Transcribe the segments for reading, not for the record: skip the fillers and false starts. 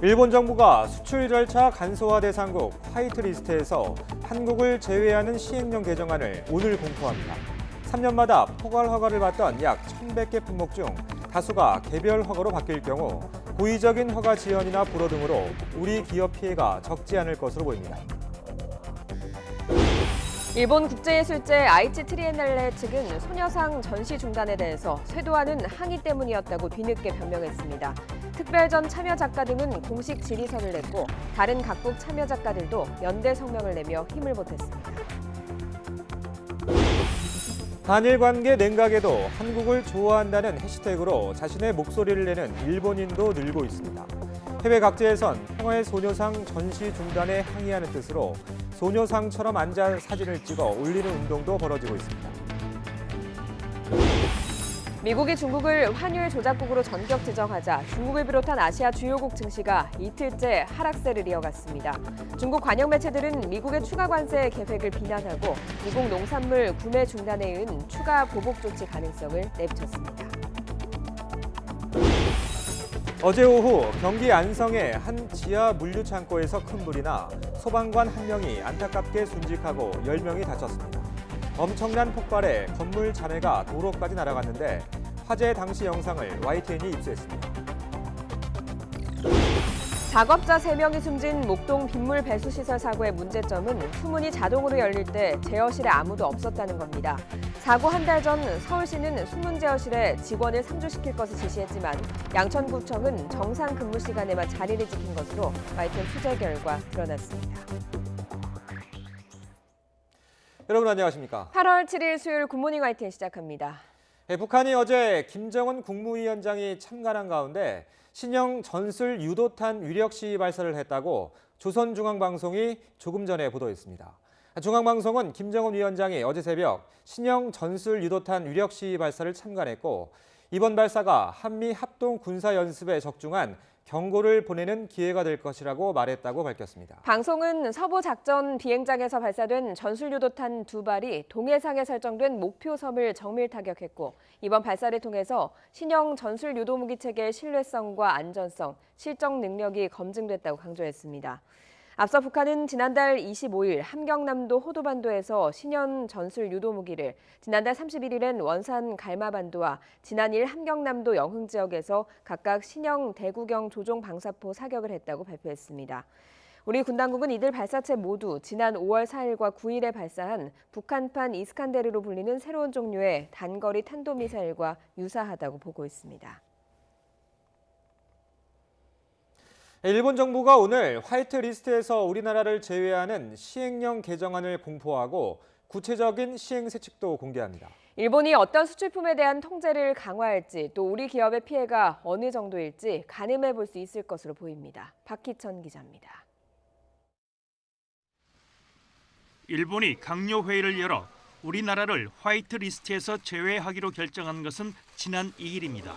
일본 정부가 수출 절차 간소화 대상국 화이트리스트에서 한국을 제외하는 시행령 개정안을 오늘 공포합니다. 3년마다 포괄 허가를 받던 약 1,100개 품목 중 다수가 개별 허가로 바뀔 경우 고의적인 허가 지연이나 불허 등으로 우리 기업 피해가 적지 않을 것으로 보입니다. 일본 국제예술제 아이치 트리엔날레 측은 소녀상 전시 중단에 대해서 쇄도하는 항의 때문이었다고 뒤늦게 변명했습니다. 특별전 참여 작가 등은 공식 질의서를 냈고 다른 각국 참여 작가들도 연대 성명을 내며 힘을 보탰습니다. 한일 관계 냉각에도 한국을 좋아한다는 해시태그로 자신의 목소리를 내는 일본인도 늘고 있습니다. 해외 각지에선 평화의 소녀상 전시 중단에 항의하는 뜻으로 소녀상처럼 앉아 사진을 찍어 올리는 운동도 벌어지고 있습니다. 미국이 중국을 환율 조작국으로 전격 지정하자 중국을 비롯한 아시아 주요국 증시가 이틀째 하락세를 이어갔습니다. 중국 관영 매체들은 미국의 추가 관세 계획을 비난하고 미국 농산물 구매 중단에 이은 추가 보복 조치 가능성을 내비쳤습니다. 어제 오후 경기 안성의 한 지하 물류 창고에서 큰 불이 나 소방관 1명이 안타깝게 순직하고 10명이 다쳤습니다. 엄청난 폭발에 건물 잔해가 도로까지 날아갔는데 화재 당시 영상을 YTN이 입수했습니다. 작업자 3명이 숨진 목동 빗물 배수시설 사고의 문제점은 수문이 자동으로 열릴 때 제어실에 아무도 없었다는 겁니다. 사고 한 달 전 서울시는 수문 제어실에 직원을 상주시킬 것을 지시했지만 양천구청은 정상 근무 시간에만 자리를 지킨 것으로 YTN 취재 결과 드러났습니다. 여러분 안녕하십니까? 8월 7일 수요일 굿모닝 YTN 시작합니다. 북한이 어제 김정은 국무위원장이 참관한 가운데 신형 전술 유도탄 위력 시위 발사를 했다고 조선중앙방송이 조금 전에 보도했습니다. 중앙방송은 김정은 위원장이 어제 새벽 신형 전술 유도탄 위력 시위 발사를 참관했고 이번 발사가 한미 합동 군사 연습에 적중한 경고를 보내는 기회가 될 것이라고 말했다고 밝혔습니다. 방송은 서부 작전 비행장에서 발사된 전술유도탄 2발이 동해상에 설정된 목표 섬을 정밀 타격했고 이번 발사를 통해서 신형 전술유도무기 체계의 신뢰성과 안전성, 실적 능력이 검증됐다고 강조했습니다. 앞서 북한은 지난달 25일 함경남도 호도반도에서 신형 전술 유도무기를, 지난달 31일엔 원산 갈마반도와 지난일 함경남도 영흥 지역에서 각각 신형 대구경 조종 방사포 사격을 했다고 발표했습니다. 우리 군 당국은 이들 발사체 모두 지난 5월 4일과 9일에 발사한 북한판 이스칸데르로 불리는 새로운 종류의 단거리 탄도미사일과 유사하다고 보고 있습니다. 일본 정부가 오늘 화이트리스트에서 우리나라를 제외하는 시행령 개정안을 공포하고 구체적인 시행 세칙도 공개합니다. 일본이 어떤 수출품에 대한 통제를 강화할지 또 우리 기업의 피해가 어느 정도일지 가늠해 볼 수 있을 것으로 보입니다. 박희천 기자입니다. 일본이 강요 회의를 열어 우리나라를 화이트리스트에서 제외하기로 결정한 것은 지난 2일입니다.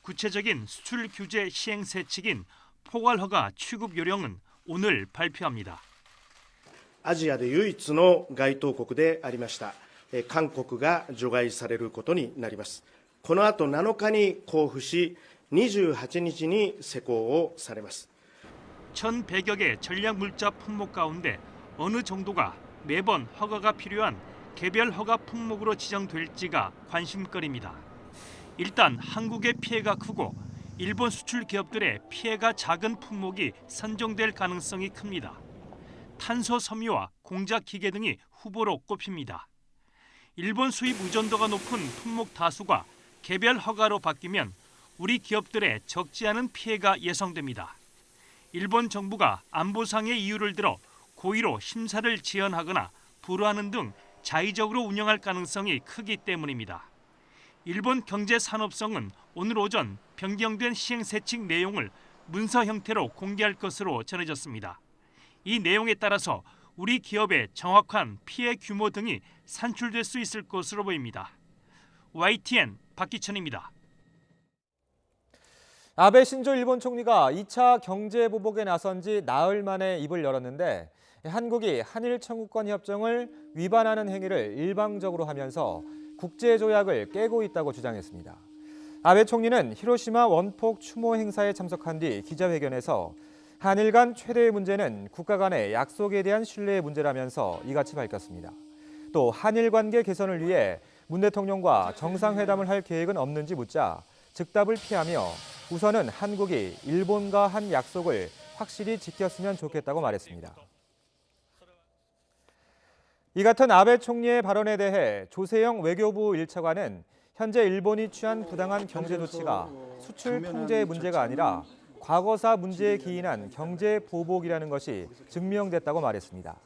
구체적인 수출 규제 시행 세칙인 포괄 허가 취급 요령은 오늘 발표합니다. アジアで唯一の該当国でありました韓国が除外されることになります。この後7日に公布し、28日に施行をされます。 1,100여 개 전략 물자 품목 가운데 어느 정도가 매번 허가가 필요한 개별 허가 품목으로 지정될지가 관심거리입니다. 일단 한국의 피해가 크고 일본 수출 기업들의 피해가 작은 품목이 선정될 가능성이 큽니다. 탄소 섬유와 공작 기계 등이 후보로 꼽힙니다. 일본 수입 의존도가 높은 품목 다수가 개별 허가로 바뀌면 우리 기업들의 적지 않은 피해가 예상됩니다. 일본 정부가 안보상의 이유를 들어 고의로 심사를 지연하거나 불허하는 등 자의적으로 운영할 가능성이 크기 때문입니다. 일본 경제산업성은 오늘 오전 변경된 시행세칙 내용을 문서 형태로 공개할 것으로 전해졌습니다. 이 내용에 따라서 우리 기업의 정확한 피해 규모 등이 산출될 수 있을 것으로 보입니다. YTN 박기천입니다. 아베 신조 일본 총리가 2차 경제 보복에 나선 지 나흘 만에 입을 열었는데 한국이 한일 청구권 협정을 위반하는 행위를 일방적으로 하면서 국제조약을 깨고 있다고 주장했습니다. 아베 총리는 히로시마 원폭 추모 행사에 참석한 뒤 기자회견에서 한일 간 최대의 문제는 국가 간의 약속에 대한 신뢰의 문제라면서 이같이 밝혔습니다. 또 한일 관계 개선을 위해 문 대통령과 정상회담을 할 계획은 없는지 묻자 즉답을 피하며 우선은 한국이 일본과 한 약속을 확실히 지켰으면 좋겠다고 말했습니다. 이 같은 아베 총리의 발언에 대해 조세영 외교부 1차관은 현재 일본이 취한 부당한 경제 조치가 수출 통제의 문제가 아니라 과거사 문제에 기인한 경제 보복이라는 것이 증명됐다고 말했습니다.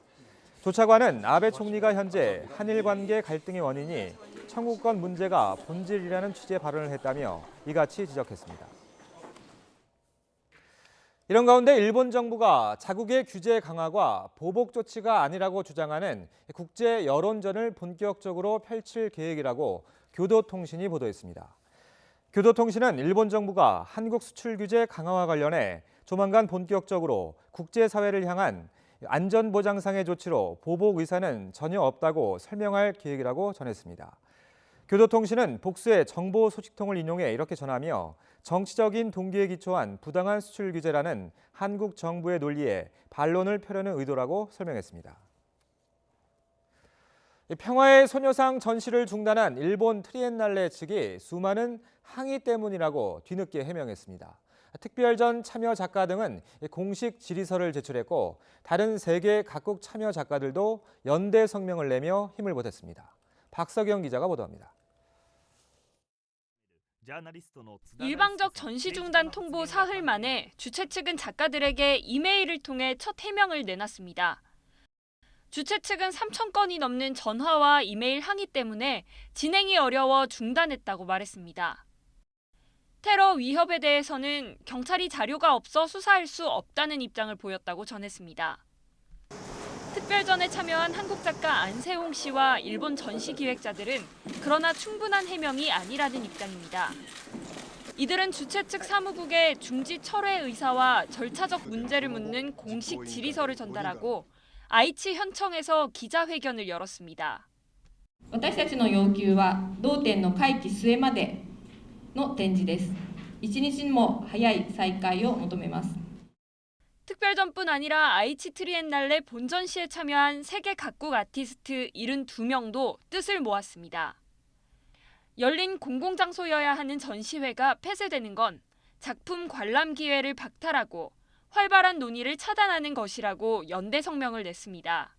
조 차관은 아베 총리가 현재 한일 관계 갈등의 원인이 청구권 문제가 본질이라는 취지의 발언을 했다며 이같이 지적했습니다. 이런 가운데 일본 정부가 자국의 규제 강화가 보복 조치가 아니라고 주장하는 국제 여론전을 본격적으로 펼칠 계획이라고 교도통신이 보도했습니다. 교도통신은 일본 정부가 한국 수출 규제 강화와 관련해 조만간 본격적으로 국제사회를 향한 안전보장상의 조치로 보복 의사는 전혀 없다고 설명할 계획이라고 전했습니다. 교도통신은 복수의 정보 소식통을 인용해 이렇게 전하며 정치적인 동기에 기초한 부당한 수출 규제라는 한국 정부의 논리에 반론을 펴려는 의도라고 설명했습니다. 평화의 소녀상 전시를 중단한 일본 트리엔날레 측이 수많은 항의 때문이라고 뒤늦게 해명했습니다. 특별전 참여 작가 등은 공식 질의서를 제출했고 다른 세계 각국 참여 작가들도 연대 성명을 내며 힘을 보탰습니다. 박석영 기자가 보도합니다. 일방적 전시 중단 통보 사흘 만에 주최 측은 작가들에게 이메일을 통해 첫 해명을 내놨습니다. 주최 측은 3,000건이 넘는 전화와 이메일 항의 때문에 진행이 어려워 중단했다고 말했습니다. 테러 위협에 대해서는 경찰이 자료가 없어 수사할 수 없다는 입장을 보였다고 전했습니다. 특별전에 참여한 한국 작가 안세홍 씨와 일본 전시 기획자들은 그러나 충분한 해명이 아니라는 입장입니다. 이들은 주최 측 사무국에 중지 철회 의사와 절차적 문제를 묻는 공식 질의서를 전달하고 아이치 현청에서 기자회견을 열었습니다. 私たちの要求は同展の会期末までの展示です。一日も早い再開を求めます。 특별전뿐 아니라 아이치 트리엔날레 본전시에 참여한 세계 각국 아티스트 72명도 뜻을 모았습니다. 열린 공공장소여야 하는 전시회가 폐쇄되는 건 작품 관람 기회를 박탈하고 활발한 논의를 차단하는 것이라고 연대 성명을 냈습니다.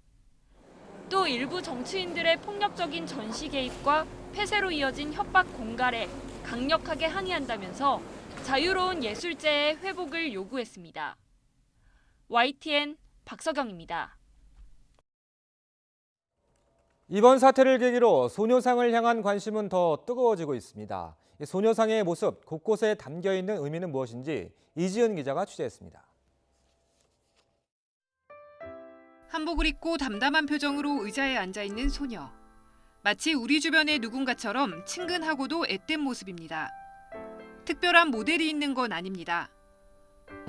또 일부 정치인들의 폭력적인 전시 개입과 폐쇄로 이어진 협박 공갈에 강력하게 항의한다면서 자유로운 예술제의 회복을 요구했습니다. YTN 박석영입니다. 이번 사태를 계기로 소녀상을 향한 관심은 더 뜨거워지고 있습니다. 소녀상의 모습 곳곳에 담겨 있는 의미는 무엇인지 이지은 기자가 취재했습니다. 한복을 입고 담담한 표정으로 의자에 앉아있는 소녀. 마치 우리 주변의 누군가처럼 친근하고도 앳된 모습입니다. 특별한 모델이 있는 건 아닙니다.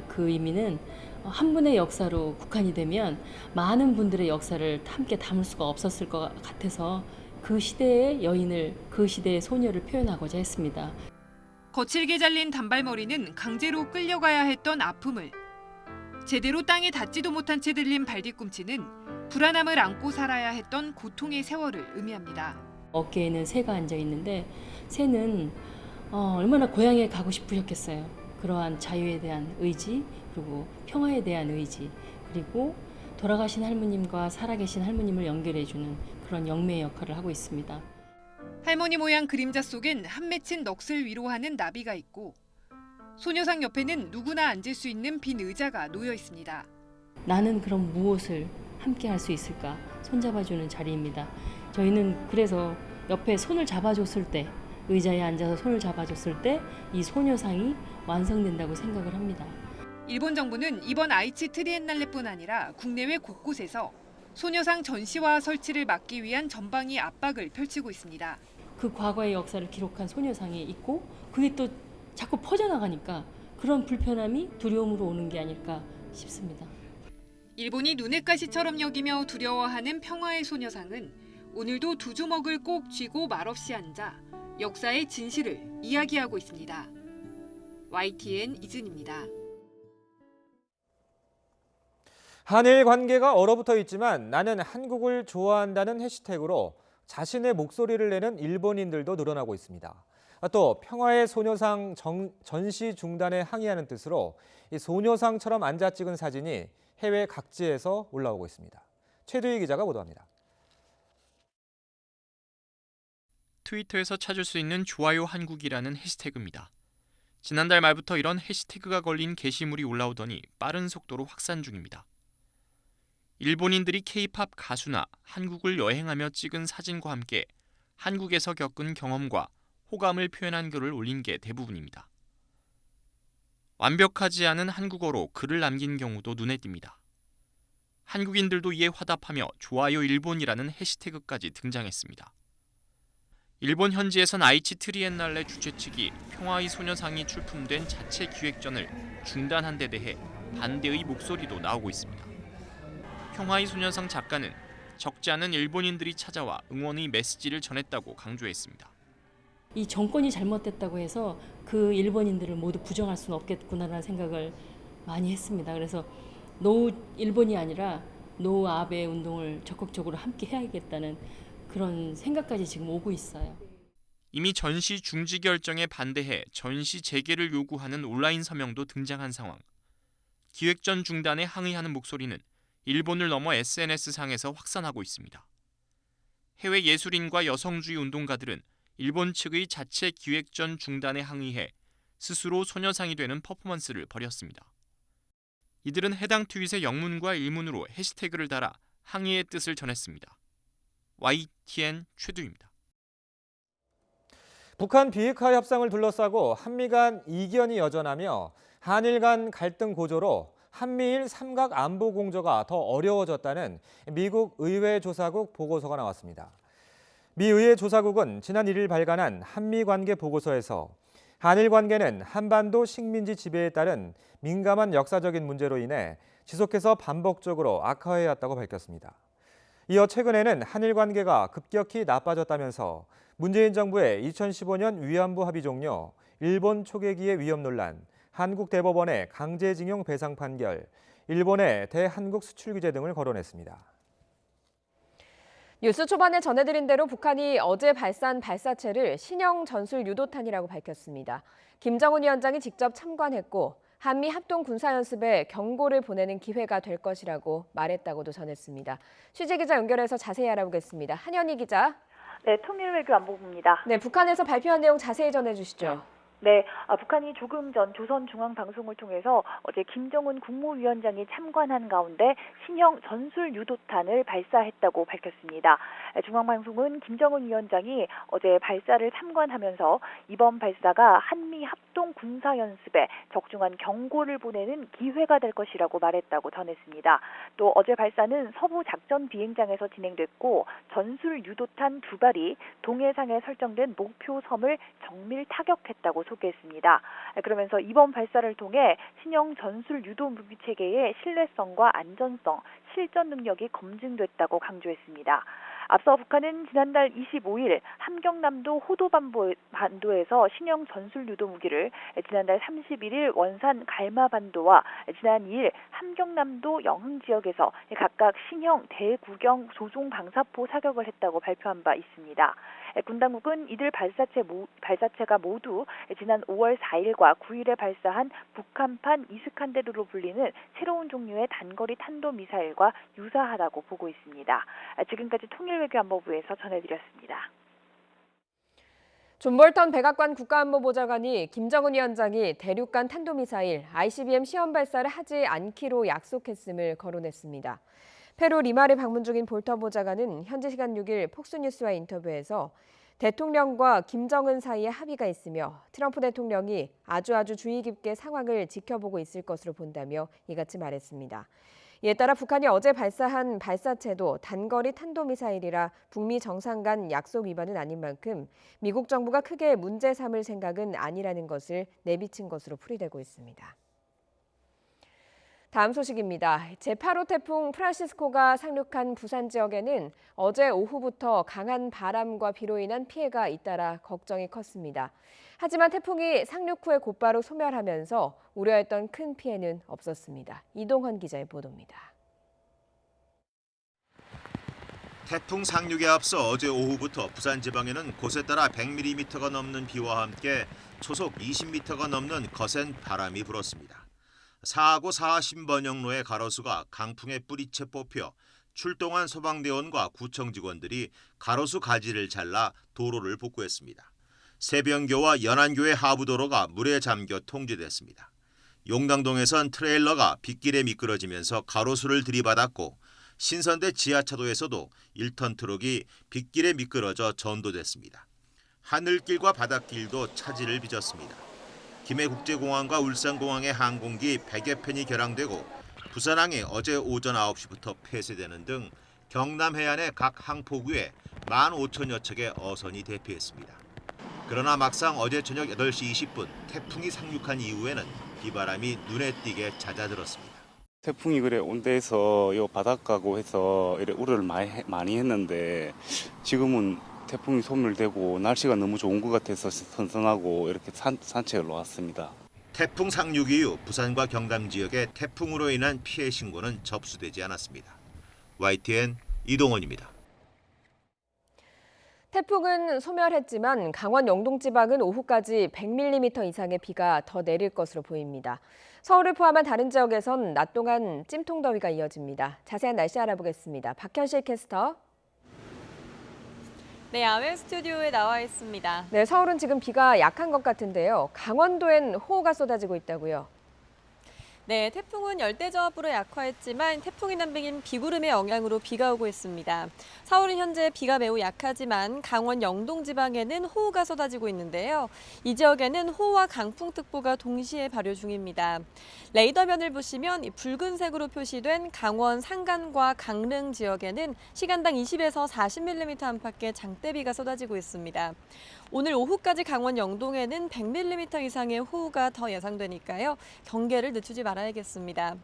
그 의미는 한 분의 역사로 국한이 되면 많은 분들의 역사를 함께 담을 수가 없었을 것 같아서 그 시대의 여인을, 그 시대의 소녀를 표현하고자 했습니다. 거칠게 잘린 단발머리는 강제로 끌려가야 했던 아픔을, 제대로 땅에 닿지도 못한 채 들린 발뒤꿈치는 불안함을 안고 살아야 했던 고통의 세월을 의미합니다. 어깨에는 새가 앉아 있는데 새는 얼마나 고향에 가고 싶으셨겠어요. 그러한 자유에 대한 의지, 그리고 평화에 대한 의지, 그리고 돌아가신 할머님과 살아계신 할머님을 연결해주는 그런 영매의 역할을 하고 있습니다. 할머니 모양 그림자 속엔 한 맺힌 넋을 위로하는 나비가 있고 소녀상 옆에는 누구나 앉을 수 있는 빈 의자가 놓여 있습니다. 나는 그럼 무엇을 함께 할 수 있을까? 손잡아주는 자리입니다. 저희는 그래서 옆에 손을 잡아줬을 때, 의자에 앉아서 손을 잡아줬을 때 이 소녀상이 완성된다고 생각을 합니다. 일본 정부는 이번 아이치 트리엔날레뿐 아니라 국내외 곳곳에서 소녀상 전시와 설치를 막기 위한 전방위 압박을 펼치고 있습니다. 그 과거의 역사를 기록한 소녀상이 있고 그게 또 자꾸 퍼져나가니까 그런 불편함이 두려움으로 오는 게 아닐까 싶습니다. 일본이 눈엣 가시처럼 여기며 두려워하는 평화의 소녀상은 오늘도 두 주먹을 꼭 쥐고 말없이 앉아 역사의 진실을 이야기하고 있습니다. YTN 이준입니다. 한일 관계가 얼어붙어 있지만 나는 한국을 좋아한다는 해시태그로 자신의 목소리를 내는 일본인들도 늘어나고 있습니다. 또 평화의 소녀상 전시 중단에 항의하는 뜻으로 이 소녀상처럼 앉아 찍은 사진이 해외 각지에서 올라오고 있습니다. 최두희 기자가 보도합니다. 트위터에서 찾을 수 있는 좋아요 한국이라는 해시태그입니다. 지난달 말부터 이런 해시태그가 걸린 게시물이 올라오더니 빠른 속도로 확산 중입니다. 일본인들이 K-팝 가수나 한국을 여행하며 찍은 사진과 함께 한국에서 겪은 경험과 호감을 표현한 글을 올린 게 대부분입니다. 완벽하지 않은 한국어로 글을 남긴 경우도 눈에 띕니다. 한국인들도 이에 화답하며 좋아요 일본이라는 해시태그까지 등장했습니다. 일본 현지에선 아이치 트리엔날레 주최 측이 평화의 소녀상이 출품된 자체 기획전을 중단한 데 대해 반대의 목소리도 나오고 있습니다. 평화의 소녀상 작가는 적지 않은 일본인들이 찾아와 응원의 메시지를 전했다고 강조했습니다. 이 정권이 잘못됐다고 해서 그 일본인들을 모두 부정할 수는 없겠구나라는 생각을 많이 했습니다. 그래서 노 일본이 아니라 노 아베 운동을 적극적으로 함께 해야겠다는 그런 생각까지 지금 오고 있어요. 이미 전시 중지 결정에 반대해 전시 재개를 요구하는 온라인 서명도 등장한 상황. 기획전 중단에 항의하는 목소리는 일본을 넘어 SNS상에서 확산하고 있습니다. 해외 예술인과 여성주의 운동가들은 일본 측의 자체 기획전 중단에 항의해 스스로 소녀상이 되는 퍼포먼스를 벌였습니다. 이들은 해당 트윗의 영문과 일문으로 해시태그를 달아 항의의 뜻을 전했습니다. YTN 최두입니다. 북한 비핵화 협상을 둘러싸고 한미 간 이견이 여전하며 한일 간 갈등 고조로 한미일 삼각 안보 공조가 더 어려워졌다는 미국 의회 조사국 보고서가 나왔습니다. 미 의회 조사국은 지난 1일 발간한 한미 관계 보고서에서 한일 관계는 한반도 식민지 지배에 따른 민감한 역사적인 문제로 인해 지속해서 반복적으로 악화해왔다고 밝혔습니다. 이어 최근에는 한일 관계가 급격히 나빠졌다면서 문재인 정부의 2015년 위안부 합의 종료, 일본 초계기의 위협 논란, 한국 대법원의 강제징용 배상 판결, 일본의 대한국 수출 규제 등을 거론했습니다. 뉴스 초반에 전해드린 대로 북한이 어제 발사한 발사체를 신형 전술 유도탄이라고 밝혔습니다. 김정은 위원장이 직접 참관했고 한미 합동 군사연습에 경고를 보내는 기회가 될 것이라고 말했다고도 전했습니다. 취재기자 연결해서 자세히 알아보겠습니다. 한현희 기자. 네, 통일외교안보부입니다. 네, 북한에서 발표한 내용 자세히 전해주시죠. 네, 북한이 조금 전 조선중앙방송을 통해서 어제 김정은 국무위원장이 참관한 가운데 신형 전술 유도탄을 발사했다고 밝혔습니다. 중앙방송은 김정은 위원장이 어제 발사를 참관하면서 이번 발사가 한미 합동 군사연습에 적중한 경고를 보내는 기회가 될 것이라고 말했다고 전했습니다. 또 어제 발사는 서부 작전 비행장에서 진행됐고 전술 유도탄 2발이 동해상에 설정된 목표 섬을 정밀 타격했다고 소개했습니다. 그러면서 이번 발사를 통해 신형 전술 유도 무기 체계의 신뢰성과 안전성, 실전 능력이 검증됐다고 강조했습니다. 앞서 북한은 지난달 25일 함경남도 호도반도에서 신형 전술 유도 무기를, 지난달 31일 원산 갈마반도와 지난 2일 함경남도 영흥 지역에서 각각 신형 대구경 조종 방사포 사격을 했다고 발표한 바 있습니다. 군 당국은 이들 발사체가 모두 지난 5월 4일과 9일에 발사한 북한판 이스칸데르로 불리는 새로운 종류의 단거리 탄도미사일과 유사하다고 보고 있습니다. 지금까지 통일외교안보부에서 전해드렸습니다. 존 볼턴 백악관 국가안보보좌관이 김정은 위원장이 대륙간 탄도미사일 ICBM 시험 발사를 하지 않기로 약속했음을 거론했습니다. 페루 리마를 방문 중인 볼턴 보좌관은 현지 시간 6일 폭스뉴스와의 인터뷰에서 대통령과 김정은 사이에 합의가 있으며 트럼프 대통령이 아주 주의 깊게 상황을 지켜보고 있을 것으로 본다며 이같이 말했습니다. 이에 따라 북한이 어제 발사한 발사체도 단거리 탄도미사일이라 북미 정상 간 약속 위반은 아닌 만큼 미국 정부가 크게 문제 삼을 생각은 아니라는 것을 내비친 것으로 풀이되고 있습니다. 다음 소식입니다. 제8호 태풍 프란시스코가 상륙한 부산 지역에는 어제 오후부터 강한 바람과 비로 인한 피해가 잇따라 걱정이 컸습니다. 하지만 태풍이 상륙 후에 곧바로 소멸하면서 우려했던 큰 피해는 없었습니다. 이동헌 기자의 보도입니다. 태풍 상륙에 앞서 어제 오후부터 부산 지방에는 곳에 따라 100mm가 넘는 비와 함께 초속 20m가 넘는 거센 바람이 불었습니다. 4하고 4 신번영로의 가로수가 강풍에 뿌리채 뽑혀 출동한 소방대원과 구청 직원들이 가로수 가지를 잘라 도로를 복구했습니다. 세변교와 연안교의 하부도로가 물에 잠겨 통제됐습니다. 용당동에선 트레일러가 빗길에 미끄러지면서 가로수를 들이받았고 신선대 지하차도에서도 1톤 트럭이 빗길에 미끄러져 전도됐습니다. 하늘길과 바닷길도 차질을 빚었습니다. 김해국제공항과 울산공항의 항공기 100여 편이 결항되고 부산항이 어제 오전 9시부터 폐쇄되는 등 경남 해안의 각 항포구에 15,000여 척의 어선이 대피했습니다. 그러나 막상 어제 저녁 8시 20분 태풍이 상륙한 이후에는 비바람이 눈에 띄게 잦아들었습니다. 태풍이 그래 온 데에서 요 바닷가고 해서 이래 우려를 많이 했는데 지금은 태풍이 소멸되고 날씨가 너무 좋은 것 같아서 선선하고 이렇게 산책을 왔습니다. 태풍 상륙 이후 부산과 경남 지역에 태풍으로 인한 피해 신고는 접수되지 않았습니다. YTN 이동원입니다. 태풍은 소멸했지만 강원 영동 지방은 오후까지 100mm 이상의 비가 더 내릴 것으로 보입니다. 서울을 포함한 다른 지역에선 낮 동안 찜통더위가 이어집니다. 자세한 날씨 알아보겠습니다. 박현실 캐스터. 네, 야외 스튜디오에 나와 있습니다. 네, 서울은 지금 비가 약한 것 같은데요. 강원도엔 호우가 쏟아지고 있다고요. 네, 태풍은 열대저압으로 약화했지만 태풍이 남빙인 비구름의 영향으로 비가 오고 있습니다. 서울은 현재 비가 매우 약하지만 강원 영동 지방에는 호우가 쏟아지고 있는데요. 이 지역에는 호우와 강풍특보가 동시에 발효 중입니다. 레이더면을 보시면 붉은색으로 표시된 강원 산간과 강릉 지역에는 시간당 20에서 40mm 안팎의 장대비가 쏟아지고 있습니다. 오늘 오후까지 강원 영동에는 100mm 이상의 호우가 더 예상되니까요. 경계를 늦추지 말아야겠습니다.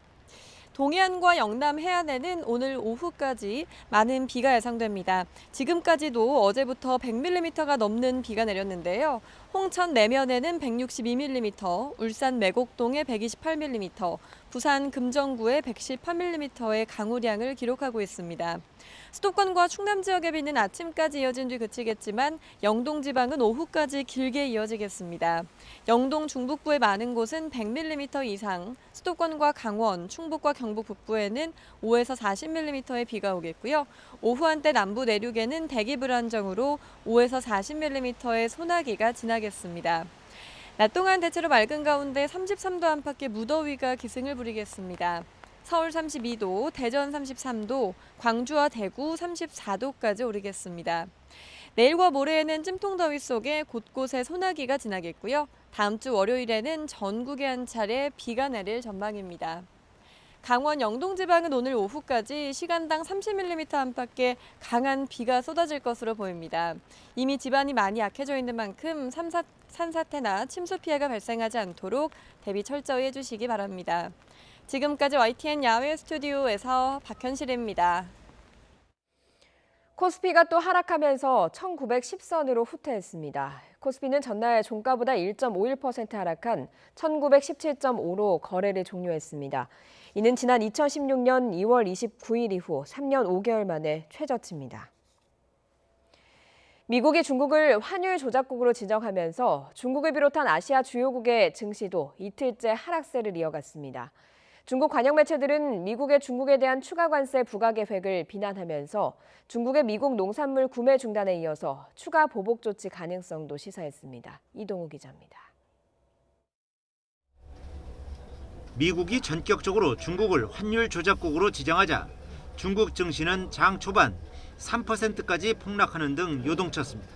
동해안과 영남 해안에는 오늘 오후까지 많은 비가 예상됩니다. 지금까지도 어제부터 100mm가 넘는 비가 내렸는데요. 홍천 내면에는 162mm, 울산 매곡동에 128mm, 부산 금정구에 118mm의 강우량을 기록하고 있습니다. 수도권과 충남 지역의 비는 아침까지 이어진 뒤 그치겠지만 영동 지방은 오후까지 길게 이어지겠습니다. 영동 중북부의 많은 곳은 100mm 이상, 수도권과 강원, 충북과 경북 북부에는 5에서 40mm의 비가 오겠고요. 오후 한때 남부 내륙에는 대기 불안정으로 5에서 40mm의 소나기가 지나겠습니다. 낮 동안 대체로 맑은 가운데 33도 안팎의 무더위가 기승을 부리겠습니다. 서울 32도, 대전 33도, 광주와 대구 34도까지 오르겠습니다. 내일과 모레에는 찜통더위 속에 곳곳에 소나기가 지나겠고요. 다음 주 월요일에는 전국에 한 차례 비가 내릴 전망입니다. 강원 영동 지방은 오늘 오후까지 시간당 30mm 안팎의 강한 비가 쏟아질 것으로 보입니다. 이미 지반이 많이 약해져 있는 만큼 산사태나 침수 피해가 발생하지 않도록 대비 철저히 해주시기 바랍니다. 지금까지 YTN 야외 스튜디오에서 박현실입니다. 코스피가 또 하락하면서 1910선으로 후퇴했습니다. 코스피는 전날 종가보다 1.51% 하락한 1917.5로 거래를 종료했습니다. 이는 지난 2016년 2월 29일 이후 3년 5개월 만에 최저치입니다. 미국이 중국을 환율 조작국으로 지정하면서 중국을 비롯한 아시아 주요국의 증시도 이틀째 하락세를 이어갔습니다. 중국 관영 매체들은 미국의 중국에 대한 추가 관세 부과 계획을 비난하면서 중국의 미국 농산물 구매 중단에 이어서 추가 보복 조치 가능성도 시사했습니다. 이동우 기자입니다. 미국이 전격적으로 중국을 환율 조작국으로 지정하자 중국 증시는 장 초반 3%까지 폭락하는 등 요동쳤습니다.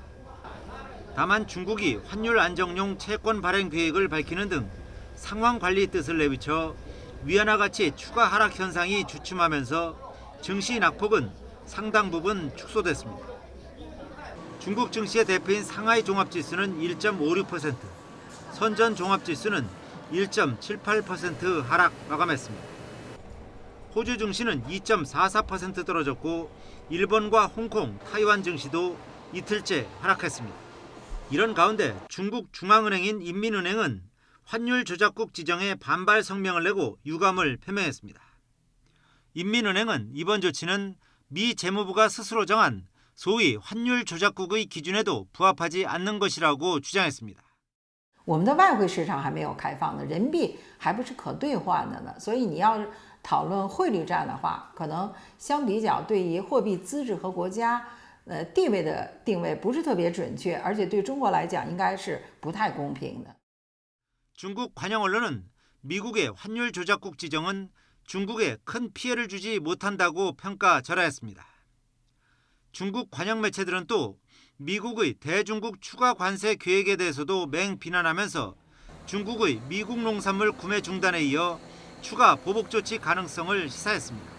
다만 중국이 환율 안정용 채권 발행 계획을 밝히는 등 상황 관리 뜻을 내비쳐 위안화 가치 추가 하락 현상이 주춤하면서 증시 낙폭은 상당 부분 축소됐습니다. 중국 증시의 대표인 상하이 종합지수는 1.56%, 선전 종합지수는 1.78% 하락 마감했습니다. 호주 증시는 2.44% 떨어졌고 일본과 홍콩, 타이완 증시도 이틀째 하락했습니다. 이런 가운데 중국 중앙은행인 인민은행은 환율 조작국 지정에 반발 성명을 내고 유감을 표명했습니다. 인민은행은 이번 조치는 미 재무부가 스스로 정한 소위 환율 조작국의 기준에도 부합하지 않는 것이라고 주장했습니다. 我们的外汇市场还没有开放呢，人民币还不是可兑换的呢，所以你要讨论汇率战的话，可能相比较对于货币资质和国家地位的定位不是特别准确，而且对中国来讲应该是不太公平的。 중국 관영 언론은 미국의 환율 조작국 지정은 중국에 큰 피해를 주지 못한다고 평가절하했습니다. 중국 관영 매체들은 또 미국의 대중국 추가 관세 계획에 대해서도 맹비난하면서 중국의 미국 농산물 구매 중단에 이어 추가 보복 조치 가능성을 시사했습니다.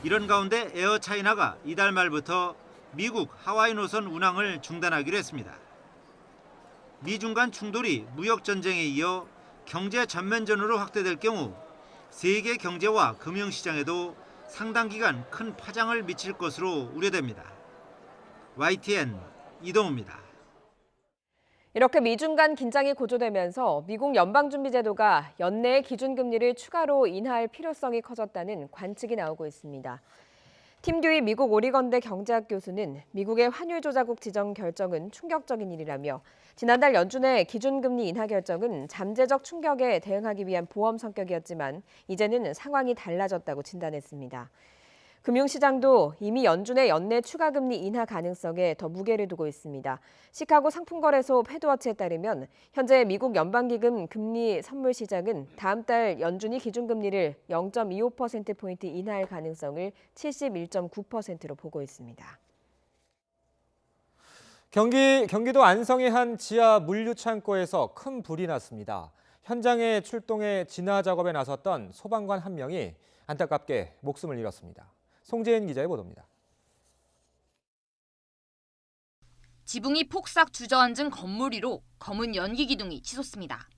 이런 가운데 에어차이나가 이달 말부터 미국 하와이 노선 운항을 중단하기로 했습니다. 미중 간 충돌이 무역 전쟁에 이어 경제 전면전으로 확대될 경우 세계 경제와 금융시장에도 상당 기간 큰 파장을 미칠 것으로 우려됩니다. YTN 이동우입니다. 이렇게 미중 간 긴장이 고조되면서 미국 연방준비제도가 연내에 기준금리를 추가로 인하할 필요성이 커졌다는 관측이 나오고 있습니다. 팀 듀이 미국 오리건대 경제학 교수는 미국의 환율 조작국 지정 결정은 충격적인 일이라며 지난달 연준의 기준금리 인하 결정은 잠재적 충격에 대응하기 위한 보험 성격이었지만 이제는 상황이 달라졌다고 진단했습니다. 금융시장도 이미 연준의 연내 추가금리 인하 가능성에 더 무게를 두고 있습니다. 시카고 상품거래소 패드워치에 따르면 현재 미국 연방기금 금리 선물 시장은 다음 달 연준이 기준금리를 0.25%포인트 인하할 가능성을 71.9%로 보고 있습니다. 경기도 안성의 한 지하 물류창고에서 큰 불이 났습니다. 현장에 출동해 진화 작업에 나섰던 소방관 한 명이 안타깝게 목숨을 잃었습니다. 송재인 기자의 보도입니다. 지붕이 폭삭 주저앉은 건물 위로 검은 연기 기둥이 치솟습니다.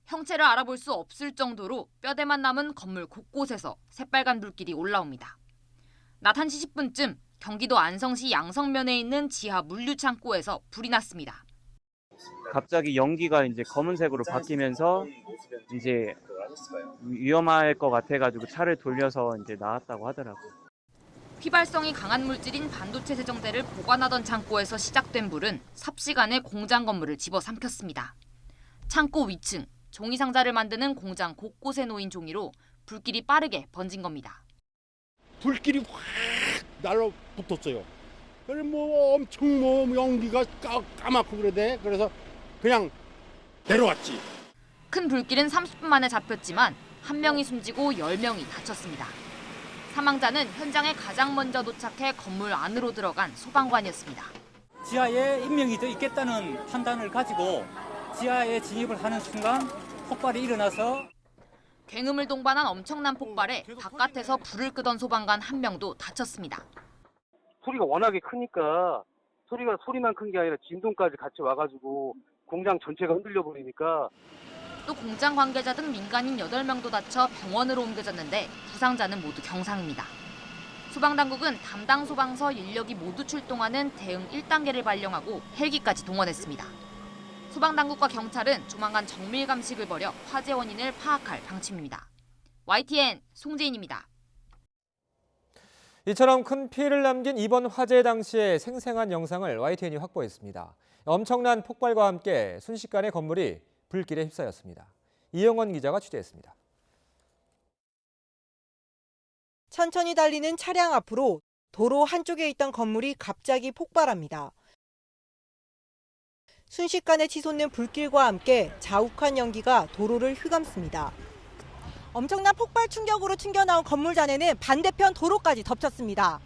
형체를 알아볼 수 없을 정도로 뼈대만 남은 건물 곳곳에서 새빨간 불길이 올라옵니다. 낮 1시 10분쯤 경기도 안성시 양성면에 있는 지하 물류창고에서 불이 났습니다. 갑자기 연기가 이제 검은색으로 바뀌면서 이제 위험할 것 같아가지고 차를 돌려서 이제 나왔다고 하더라고요. 휘발성이 강한 물질인 반도체 세정제를 보관하던 창고에서 시작된 불은 삽시간에 공장 건물을 집어삼켰습니다. 창고 위층, 종이 상자를 만드는 공장 곳곳에 놓인 종이로 불길이 빠르게 번진 겁니다. 불길이 확 날라붙었어요. 그래 엄청 연기가 까맣고 그러대. 그래서 그냥 내려왔지. 큰 불길은 30분 만에 잡혔지만 1명이 숨지고 10명이 다쳤습니다. 사망자는 현장에 가장 먼저 도착해 건물 안으로 들어간 소방관이었습니다. 지하에 인명이 더 있겠다는 판단을 가지고 지하에 진입을 하는 순간 폭발이 일어나서 굉음을 동반한 엄청난 폭발에 바깥에서 불을 끄던 소방관 1명도 다쳤습니다. 소리가 워낙에 크니까 소리만 큰 게 아니라 진동까지 같이 와가지고 공장 전체가 흔들려 버리니까 또 공장 관계자 등 민간인 8명도 다쳐 병원으로 옮겨졌는데 부상자는 모두 경상입니다. 소방당국은 담당 소방서 인력이 모두 출동하는 대응 1단계를 발령하고 헬기까지 동원했습니다. 소방당국과 경찰은 조만간 정밀 감식을 벌여 화재 원인을 파악할 방침입니다. YTN 송재인입니다. 이처럼 큰 피해를 남긴 이번 화재 당시의 생생한 영상을 YTN이 확보했습니다. 엄청난 폭발과 함께 순식간에 건물이 불길에 휩싸였습니다. 이영원 기자가 취재했습니다. 천천히 달리는 차량 앞으로 도로 한쪽에 있던 건물이 갑자기 폭발합니다. 순식간에 치솟는 불길과 함께 자욱한 연기가 도로를 휘감습니다. 엄청난 폭발 충격으로 튕겨나온 건물 잔해는 반대편 도로까지 덮쳤습니다.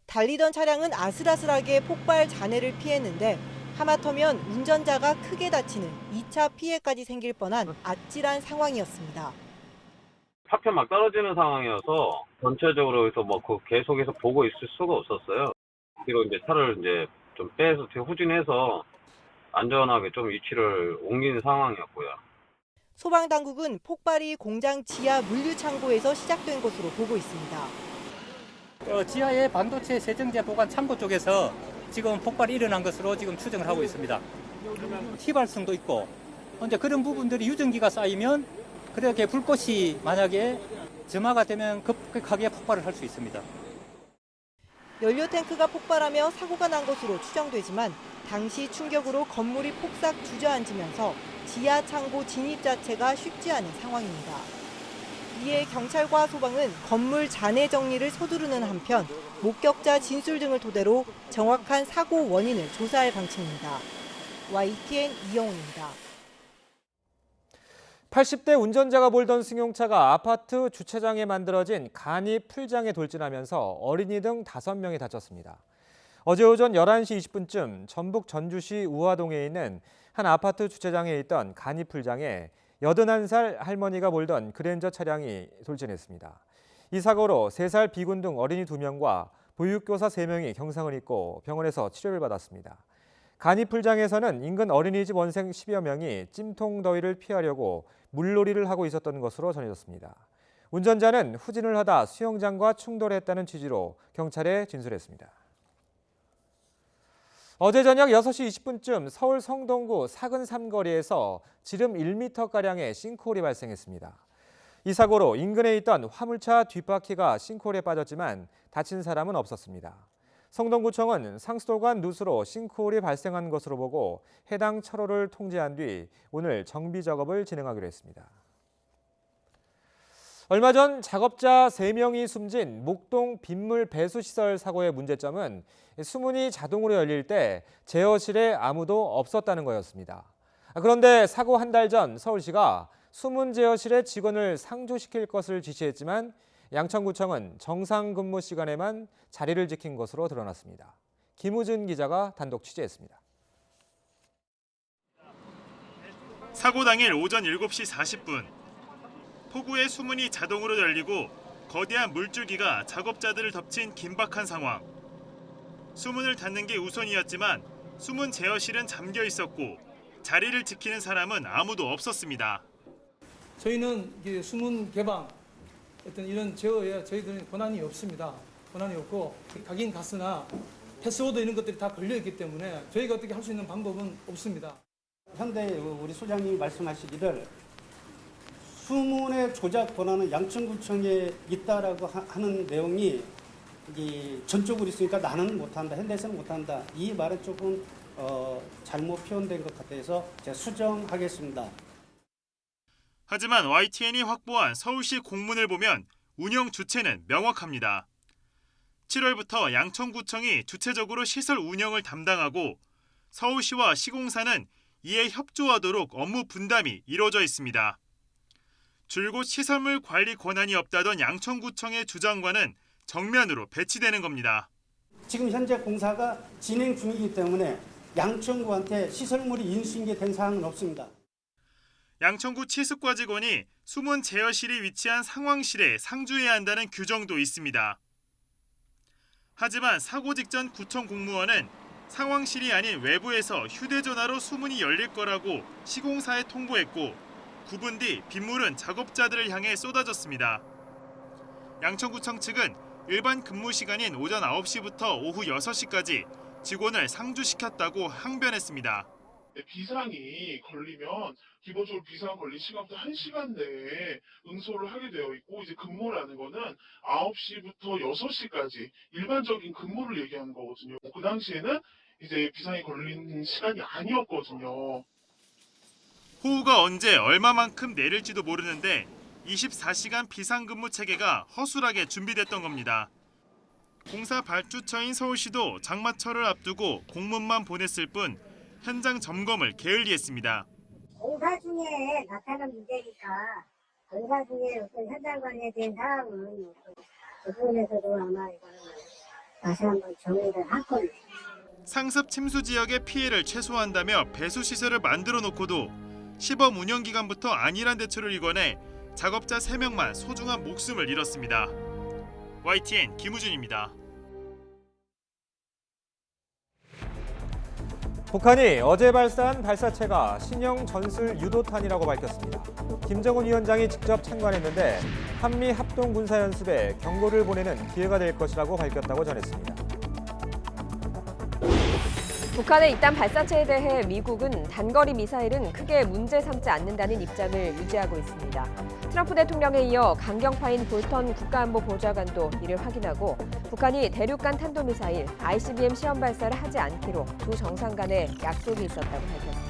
달리던 차량은 아슬아슬하게 폭발 잔해를 피했는데 하마터면 운전자가 크게 다치는 2차 피해까지 생길 뻔한 아찔한 상황이었습니다. 파편 막 떨어지는 상황이어서 전체적으로 해서 계속해서 보고 있을 수가 없었어요. 뒤로 이제 차를 이제 좀 후진해서 안전하게 좀 위치를 옮긴 상황이었고요. 소방당국은 폭발이 공장 지하 물류창고에서 시작된 것으로 보고 있습니다. 지하의 반도체 세정제 보관 창고 쪽에서 지금 폭발이 일어난 것으로 지금 추정을 하고 있습니다. 휘발성도 있고 이제 그런 부분들이 유전기가 쌓이면 그렇게 불꽃이 만약에 점화가 되면 급격하게 폭발을 할 수 있습니다. 연료 탱크가 폭발하며 사고가 난 것으로 추정되지만 당시 충격으로 건물이 폭삭 주저앉으면서 지하 창고 진입 자체가 쉽지 않은 상황입니다. 이에 경찰과 소방은 건물 잔해 정리를 서두르는 한편 목격자 진술 등을 토대로 정확한 사고 원인을 조사할 방침입니다. YTN 이영훈입니다. 80대 운전자가 몰던 승용차가 아파트 주차장에 만들어진 간이 풀장에 돌진하면서 어린이 등 5명이 다쳤습니다. 어제 오전 11시 20분쯤 전북 전주시 우화동에 있는 한 아파트 주차장에 있던 간이 풀장에 81살 할머니가 몰던 그랜저 차량이 돌진했습니다. 이 사고로 3살 비군등 어린이 2명과 보육교사 3명이 경상을 입고 병원에서 치료를 받았습니다. 간이 풀장에서는 인근 어린이집 원생 10여 명이 찜통 더위를 피하려고 물놀이를 하고 있었던 것으로 전해졌습니다. 운전자는 후진을 하다 수영장과 충돌했다는 취지로 경찰에 진술했습니다. 어제 저녁 6시 20분쯤 서울 성동구 사근 삼거리에서 지름 1m가량의 싱크홀이 발생했습니다. 이 사고로 인근에 있던 화물차 뒷바퀴가 싱크홀에 빠졌지만 다친 사람은 없었습니다. 성동구청은 상수도관 누수로 싱크홀이 발생한 것으로 보고 해당 차로를 통제한 뒤 오늘 정비 작업을 진행하기로 했습니다. 얼마 전 작업자 3명이 숨진 목동 빗물 배수시설 사고의 문제점은 수문이 자동으로 열릴 때 제어실에 아무도 없었다는 거였습니다. 그런데 사고 한 달 전 서울시가 수문 제어실에 직원을 상주시킬 것을 지시했지만 양천구청은 정상 근무 시간에만 자리를 지킨 것으로 드러났습니다. 김우준 기자가 단독 취재했습니다. 사고 당일 오전 7시 40분. 포구의 수문이 자동으로 열리고 거대한 물줄기가 작업자들을 덮친 긴박한 상황. 수문을 닫는 게 우선이었지만 수문 제어실은 잠겨 있었고 자리를 지키는 사람은 아무도 없었습니다. 저희는 이게 수문 개방 어떤 이런 제어에 저희들은 권한이 없습니다. 권한이 없고 각인 가스나 패스워드 이런 것들이 다 걸려 있기 때문에 저희가 어떻게 할 수 있는 방법은 없습니다. 현대 우리 소장님이 말씀하시기를 수문의 조작 권한은 양천구청에 있다라고 하는 내용이 전적으로 있으니까 나는 못한다, 현대에서는 못한다. 이 말은 조금 잘못 표현된 것 같아서 제가 수정하겠습니다. 하지만 YTN이 확보한 서울시 공문을 보면 운영 주체는 명확합니다. 7월부터 양천구청이 주체적으로 시설 운영을 담당하고 서울시와 시공사는 이에 협조하도록 업무 분담이 이루어져 있습니다. 줄곧 시설물 관리 권한이 없다던 양천구청의 주장과는 정면으로 배치되는 겁니다. 지금 현재 공사가 진행 중이기 때문에 양천구한테 시설물이 인수인계된 사항은 없습니다. 양천구 치수과 직원이 수문 제어실이 위치한 상황실에 상주해야 한다는 규정도 있습니다. 하지만 사고 직전 구청 공무원은 상황실이 아닌 외부에서 휴대전화로 수문이 열릴 거라고 시공사에 통보했고 9분 뒤 빗물은 작업자들을 향해 쏟아졌습니다. 양천구청 측은 일반 근무 시간인 오전 9시부터 오후 6시까지 직원을 상주시켰다고 항변했습니다. 비상이 걸리면 기본적으로 비상 걸린 시간부터 1시간 내에 응소를 하게 되어 있고 이제 근무라는 거는 9시부터 6시까지 일반적인 근무를 얘기하는 거거든요. 그 당시에는 이제 비상이 걸린 시간이 아니었거든요. 호우가 언제 얼마만큼 내릴지도 모르는데 24시간 비상근무 체계가 허술하게 준비됐던 겁니다. 공사 발주처인 서울시도 장마철을 앞두고 공문만 보냈을 뿐 현장 점검을 게을리했습니다. 공사 중에 나타난 문제니까 공사 중에 어떤 현장 관리에 대한 사항은 그 부분에서도 아마 이거는 다시 한번 정리를 할 겁니다. 상습 침수 지역의 피해를 최소화한다며 배수 시설을 만들어 놓고도 시범 운영 기간부터 안일한 대처를 일궈내 작업자 3명만 소중한 목숨을 잃었습니다. YTN 김우준입니다. 북한이 어제 발사한 발사체가 신형 전술 유도탄이라고 밝혔습니다. 김정은 위원장이 직접 참관했는데 한미 합동군사연습에 경고를 보내는 기회가 될 것이라고 밝혔다고 전했습니다. 북한의 이딴 발사체에 대해 미국은 단거리 미사일은 크게 문제 삼지 않는다는 입장을 유지하고 있습니다. 트럼프 대통령에 이어 강경파인 볼턴 국가안보보좌관도 이를 확인하고 북한이 대륙간 탄도미사일 ICBM 시험 발사를 하지 않기로 두 정상 간에 약속이 있었다고 밝혔습니다.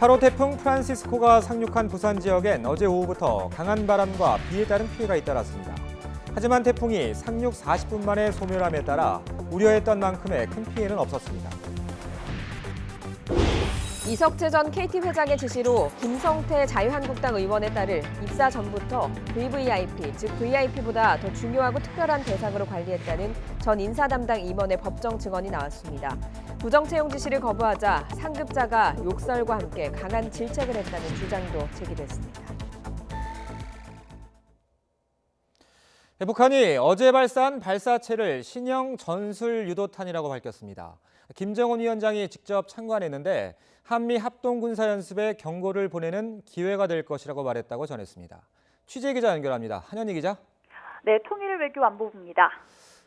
8호 태풍 프란시스코가 상륙한 부산 지역엔 어제 오후부터 강한 바람과 비에 따른 피해가 잇따랐습니다. 하지만 태풍이 상륙 40분 만에 소멸함에 따라 우려했던 만큼의 큰 피해는 없었습니다. 이석재 전 KT 회장의 지시로 김성태 자유한국당 의원에 따를 입사 전부터 VVIP, 즉 VIP보다 더 중요하고 특별한 대상으로 관리했다는 전 인사 담당 임원의 법정 증언이 나왔습니다. 부정 채용 지시를 거부하자 상급자가 욕설과 함께 강한 질책을 했다는 주장도 제기됐습니다. 북한이 어제 발사한 발사체를 신형 전술 유도탄이라고 밝혔습니다. 김정은 위원장이 직접 참관했는데 한미 합동군사연습에 경고를 보내는 기회가 될 것이라고 말했다고 전했습니다. 취재 기자 연결합니다. 한현희 기자. 네, 통일외교안보부입니다.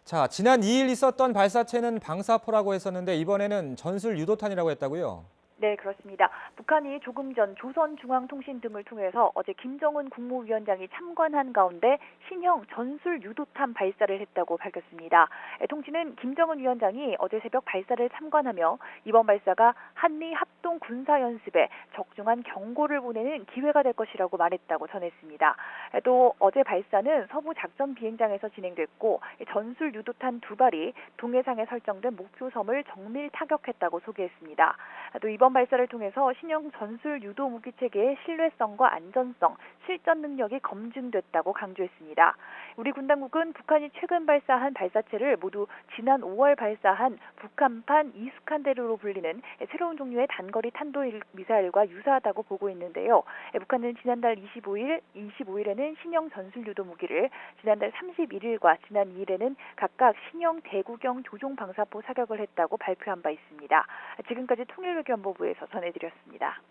자, 지난 2일 있었던 발사체는 방사포라고 했었는데 이번에는 전술 유도탄이라고 했다고요? 네, 그렇습니다. 북한이 조금 전 조선중앙통신 등을 통해서 어제 김정은 국무위원장이 참관한 가운데 신형 전술 유도탄 발사를 했다고 밝혔습니다. 통신은 김정은 위원장이 어제 새벽 발사를 참관하며 이번 발사가 한미 합동 군사연습에 적중한 경고를 보내는 기회가 될 것이라고 말했다고 전했습니다. 또 어제 발사는 서부 작전 비행장에서 진행됐고 전술 유도탄 두 발이 동해상에 설정된 목표섬을 정밀 타격했다고 소개했습니다. 또 이번 발사를 통해서 신형 전술 유도 무기 체계의 신뢰성과 안전성, 실전 능력이 검증됐다고 강조했습니다. 우리 군 당국은 북한이 최근 발사한 발사체를 모두 지난 5월 발사한 북한판 이스칸데르로 불리는 새로운 종류의 단거리 탄도 미사일과 유사하다고 보고 있는데요. 북한은 지난달 25일에는 신형 전술 유도 무기를, 지난달 31일과 지난 2일에는 각각 신형 대구경 조종 방사포 사격을 했다고 발표한 바 있습니다. 지금까지 통일외교안보부에서 전해드렸습니다.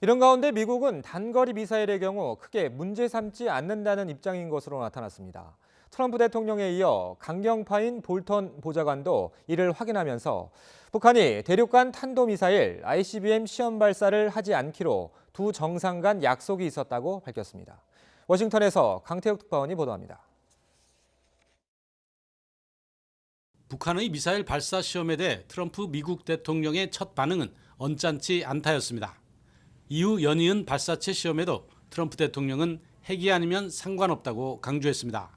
이런 가운데 미국은 단거리 미사일의 경우 크게 문제 삼지 않는다는 입장인 것으로 나타났습니다. 트럼프 대통령에 이어 강경파인 볼턴 보좌관도 이를 확인하면서 북한이 대륙간 탄도미사일 ICBM 시험 발사를 하지 않기로 두 정상 간 약속이 있었다고 밝혔습니다. 워싱턴에서 강태욱 특파원이 보도합니다. 북한의 미사일 발사 시험에 대해 트럼프 미국 대통령의 첫 반응은 언짢지 않다였습니다. 이후 연이은 발사체 시험에도 트럼프 대통령은 핵이 아니면 상관없다고 강조했습니다.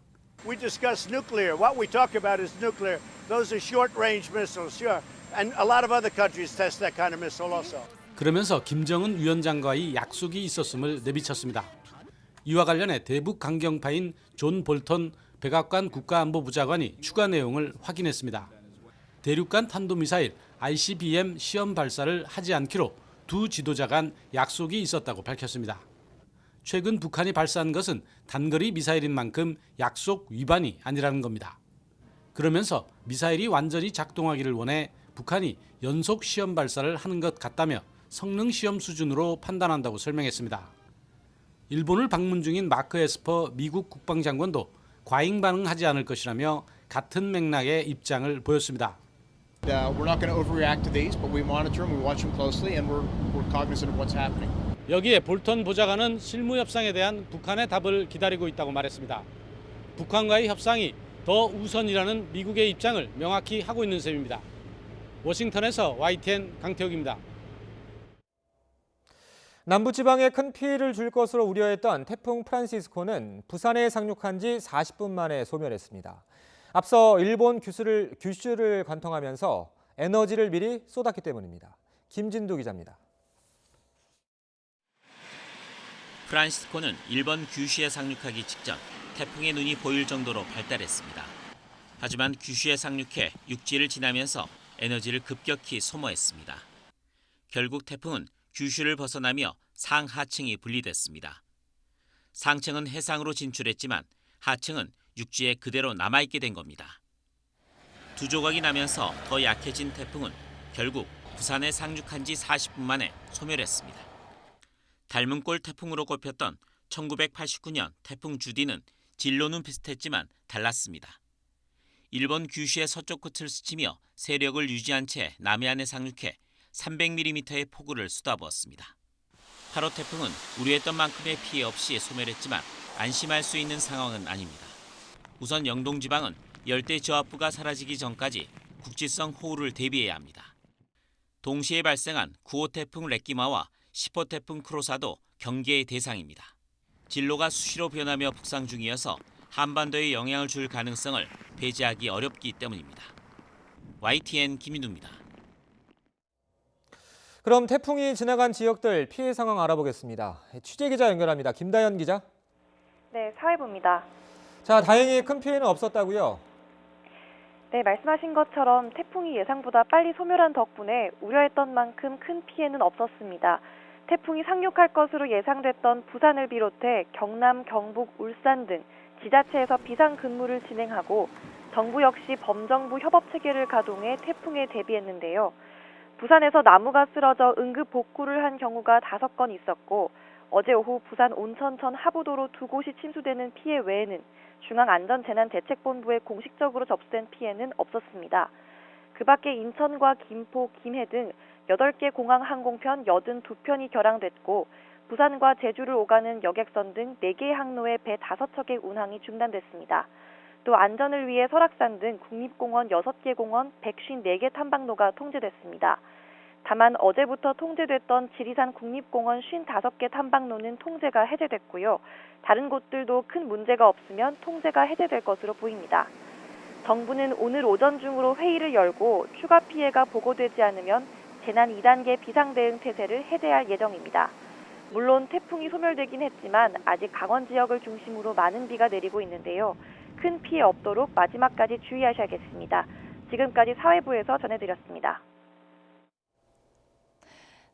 We discuss nuclear. What we talk about is nuclear. Those are short-range missiles, sure. And a lot of other countries test that kind of missile also. 그러면서 김정은 위원장과의 약속이 있었음을 내비쳤습니다. 이와 관련해 대북 강경파인 존 볼턴 백악관 국가안보부장관이 추가 내용을 확인했습니다. 대륙간 탄도미사일 ICBM 시험 발사를 하지 않기로 두 지도자 간 약속이 있었다고 밝혔습니다. 최근 북한이 발사한 것은 단거리 미사일인 만큼 약속 위반이 아니라는 겁니다. 그러면서 미사일이 완전히 작동하기를 원해 북한이 연속 시험 발사를 하는 것 같다며 성능 시험 수준으로 판단한다고 설명했습니다. 일본을 방문 중인 마크 에스퍼 미국 국방장관도 과잉 반응하지 않을 것이라며 같은 맥락의 입장을 보였습니다. We're not going to overreact to these, but we monitor them, we watch them closely, and we're cognizant of what's happening. 여기에 볼턴 보좌관은 실무 협상에 대한 북한의 답을 기다리고 있다고 말했습니다. 북한과의 협상이 더 우선이라는 미국의 입장을 명확히 하고 있는 셈입니다. 워싱턴에서 YTN 강태욱입니다. 남부지방에 큰 피해를 줄 것으로 우려했던 태풍 프란시스코는 부산에 상륙한 지 40분 만에 소멸했습니다. 앞서 일본 규슈를 관통하면서 에너지를 미리 쏟았기 때문입니다. 김진두 기자입니다. 프란시스코는 일본 규슈에 상륙하기 직전 태풍의 눈이 보일 정도로 발달했습니다. 하지만 규슈에 상륙해 육지를 지나면서 에너지를 급격히 소모했습니다. 결국 태풍은 규슈를 벗어나며 상하층이 분리됐습니다. 상층은 해상으로 진출했지만 하층은 육지에 그대로 남아있게 된 겁니다. 두 조각이 나면서 더 약해진 태풍은 결국 부산에 상륙한 지 40분 만에 소멸했습니다. 닮은 꼴 태풍으로 꼽혔던 1989년 태풍 주디는 진로는 비슷했지만 달랐습니다. 일본 규슈의 서쪽 끝을 스치며 세력을 유지한 채 남해안에 상륙해 300mm의 폭우를 쏟아부었습니다. 8호 태풍은 우려했던 만큼의 피해 없이 소멸했지만 안심할 수 있는 상황은 아닙니다. 우선 영동지방은 열대 저압부가 사라지기 전까지 국지성 호우를 대비해야 합니다. 동시에 발생한 9호 태풍 레끼마와 10호 태풍 크로사도 경계의 대상입니다. 진로가 수시로 변하며 북상 중이어서 한반도에 영향을 줄 가능성을 배제하기 어렵기 때문입니다. YTN 김인우입니다. 그럼 태풍이 지나간 지역들 피해 상황 알아보겠습니다. 취재기자 연결합니다. 김다연 기자. 네, 사회부입니다. 자, 다행히 큰 피해는 없었다고요? 네, 말씀하신 것처럼 태풍이 예상보다 빨리 소멸한 덕분에 우려했던 만큼 큰 피해는 없었습니다. 태풍이 상륙할 것으로 예상됐던 부산을 비롯해 경남, 경북, 울산 등 지자체에서 비상근무를 진행하고 정부 역시 범정부 협업체계를 가동해 태풍에 대비했는데요. 부산에서 나무가 쓰러져 응급 복구를 한 경우가 5건 있었고 어제 오후 부산 온천천 하부도로 2곳이 침수되는 피해 외에는 중앙안전재난대책본부에 공식적으로 접수된 피해는 없었습니다. 그 밖에 인천과 김포, 김해 등 8개 공항 항공편 82편이 결항됐고 부산과 제주를 오가는 여객선 등 4개의 항로의 배 5척의 운항이 중단됐습니다. 또 안전을 위해 설악산 등 국립공원 6개 공원 154개 탐방로가 통제됐습니다. 다만 어제부터 통제됐던 지리산 국립공원 55개 탐방로는 통제가 해제됐고요. 다른 곳들도 큰 문제가 없으면 통제가 해제될 것으로 보입니다. 정부는 오늘 오전 중으로 회의를 열고 추가 피해가 보고되지 않으면 재난 2단계 비상대응 태세를 해제할 예정입니다. 물론 태풍이 소멸되긴 했지만 아직 강원 지역을 중심으로 많은 비가 내리고 있는데요. 큰 피해 없도록 마지막까지 주의하셔야겠습니다. 지금까지 사회부에서 전해드렸습니다.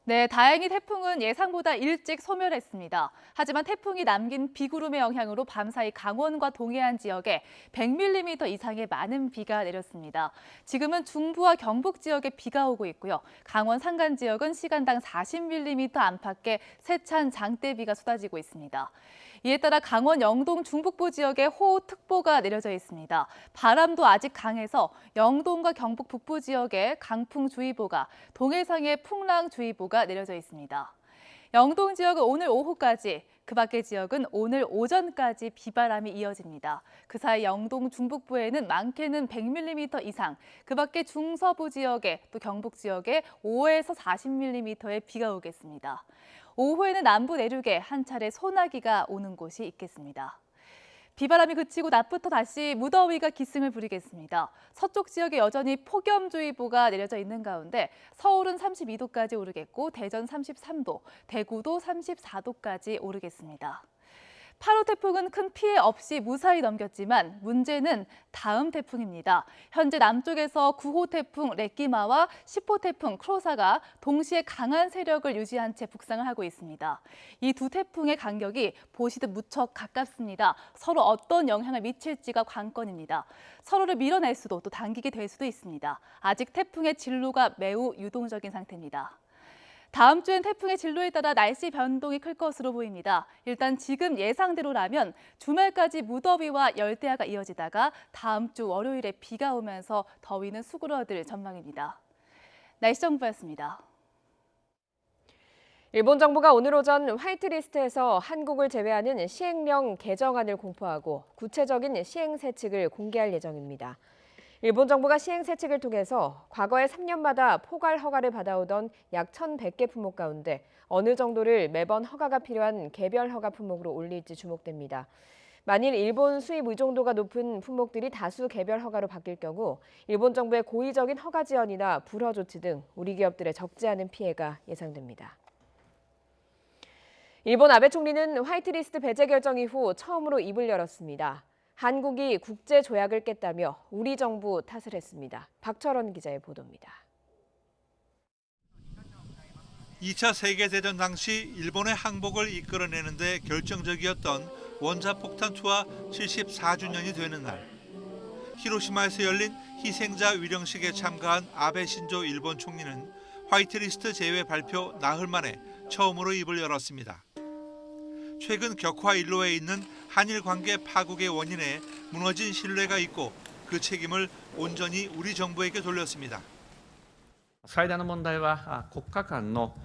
네, 다행히 태풍은 예상보다 일찍 소멸했습니다. 하지만 태풍이 남긴 비구름의 영향으로 밤사이 강원과 동해안 지역에 100mm 이상의 많은 비가 내렸습니다. 지금은 중부와 경북 지역에 비가 오고 있고요. 강원 산간 지역은 시간당 40mm 안팎의 세찬 장대비가 쏟아지고 있습니다. 이에 따라 강원 영동 중북부 지역에 호우특보가 내려져 있습니다. 바람도 아직 강해서 영동과 경북 북부 지역에 강풍주의보가, 동해상에 풍랑주의보가 내려져 있습니다. 영동 지역은 오늘 오후까지, 그 밖의 지역은 오늘 오전까지 비바람이 이어집니다. 그 사이 영동 중북부에는 많게는 100mm 이상, 그 밖의 중서부 지역에 또 경북 지역에 5에서 40mm의 비가 오겠습니다. 오후에는 남부 내륙에 한 차례 소나기가 오는 곳이 있겠습니다. 비바람이 그치고 낮부터 다시 무더위가 기승을 부리겠습니다. 서쪽 지역에 여전히 폭염주의보가 내려져 있는 가운데 서울은 32도까지 오르겠고 대전 33도, 대구도 34도까지 오르겠습니다. 8호 태풍은 큰 피해 없이 무사히 넘겼지만 문제는 다음 태풍입니다. 현재 남쪽에서 9호 태풍 레끼마와 10호 태풍 크로사가 동시에 강한 세력을 유지한 채 북상을 하고 있습니다. 이 두 태풍의 간격이 보시듯 무척 가깝습니다. 서로 어떤 영향을 미칠지가 관건입니다. 서로를 밀어낼 수도 또 당기게 될 수도 있습니다. 아직 태풍의 진로가 매우 유동적인 상태입니다. 다음 주엔 태풍의 진로에 따라 날씨 변동이 클 것으로 보입니다. 일단 지금 예상대로라면 주말까지 무더위와 열대야가 이어지다가 다음 주 월요일에 비가 오면서 더위는 수그러들 전망입니다. 날씨 정보였습니다. 일본 정부가 오늘 오전 화이트리스트에서 한국을 제외하는 시행령 개정안을 공포하고 구체적인 시행세칙을 공개할 예정입니다. 일본 정부가 시행세칙을 통해서 과거에 3년마다 포괄 허가를 받아오던 약 1,100개 품목 가운데 어느 정도를 매번 허가가 필요한 개별 허가 품목으로 올릴지 주목됩니다. 만일 일본 수입 의존도가 높은 품목들이 다수 개별 허가로 바뀔 경우 일본 정부의 고의적인 허가 지연이나 불허 조치 등 우리 기업들의 적지 않은 피해가 예상됩니다. 일본 아베 총리는 화이트리스트 배제 결정 이후 처음으로 입을 열었습니다. 한국이 국제 조약을 깼다며 우리 정부 탓을 했습니다. 박철원 기자의 보도입니다. 2차 세계대전 당시 일본의 항복을 이끌어내는 데 결정적이었던 원자폭탄 투하 74주년이 되는 날. 히로시마에서 열린 희생자 위령식에 참가한 아베 신조 일본 총리는 화이트리스트 제외 발표 나흘 만에 처음으로 입을 열었습니다. 최근 격화 일로에 있는 한일 관계 파국의 원인에 무너진 신뢰가 있고 그 책임을 온전히 우리 정부에게 돌렸습니다. 最大の問題は国家間の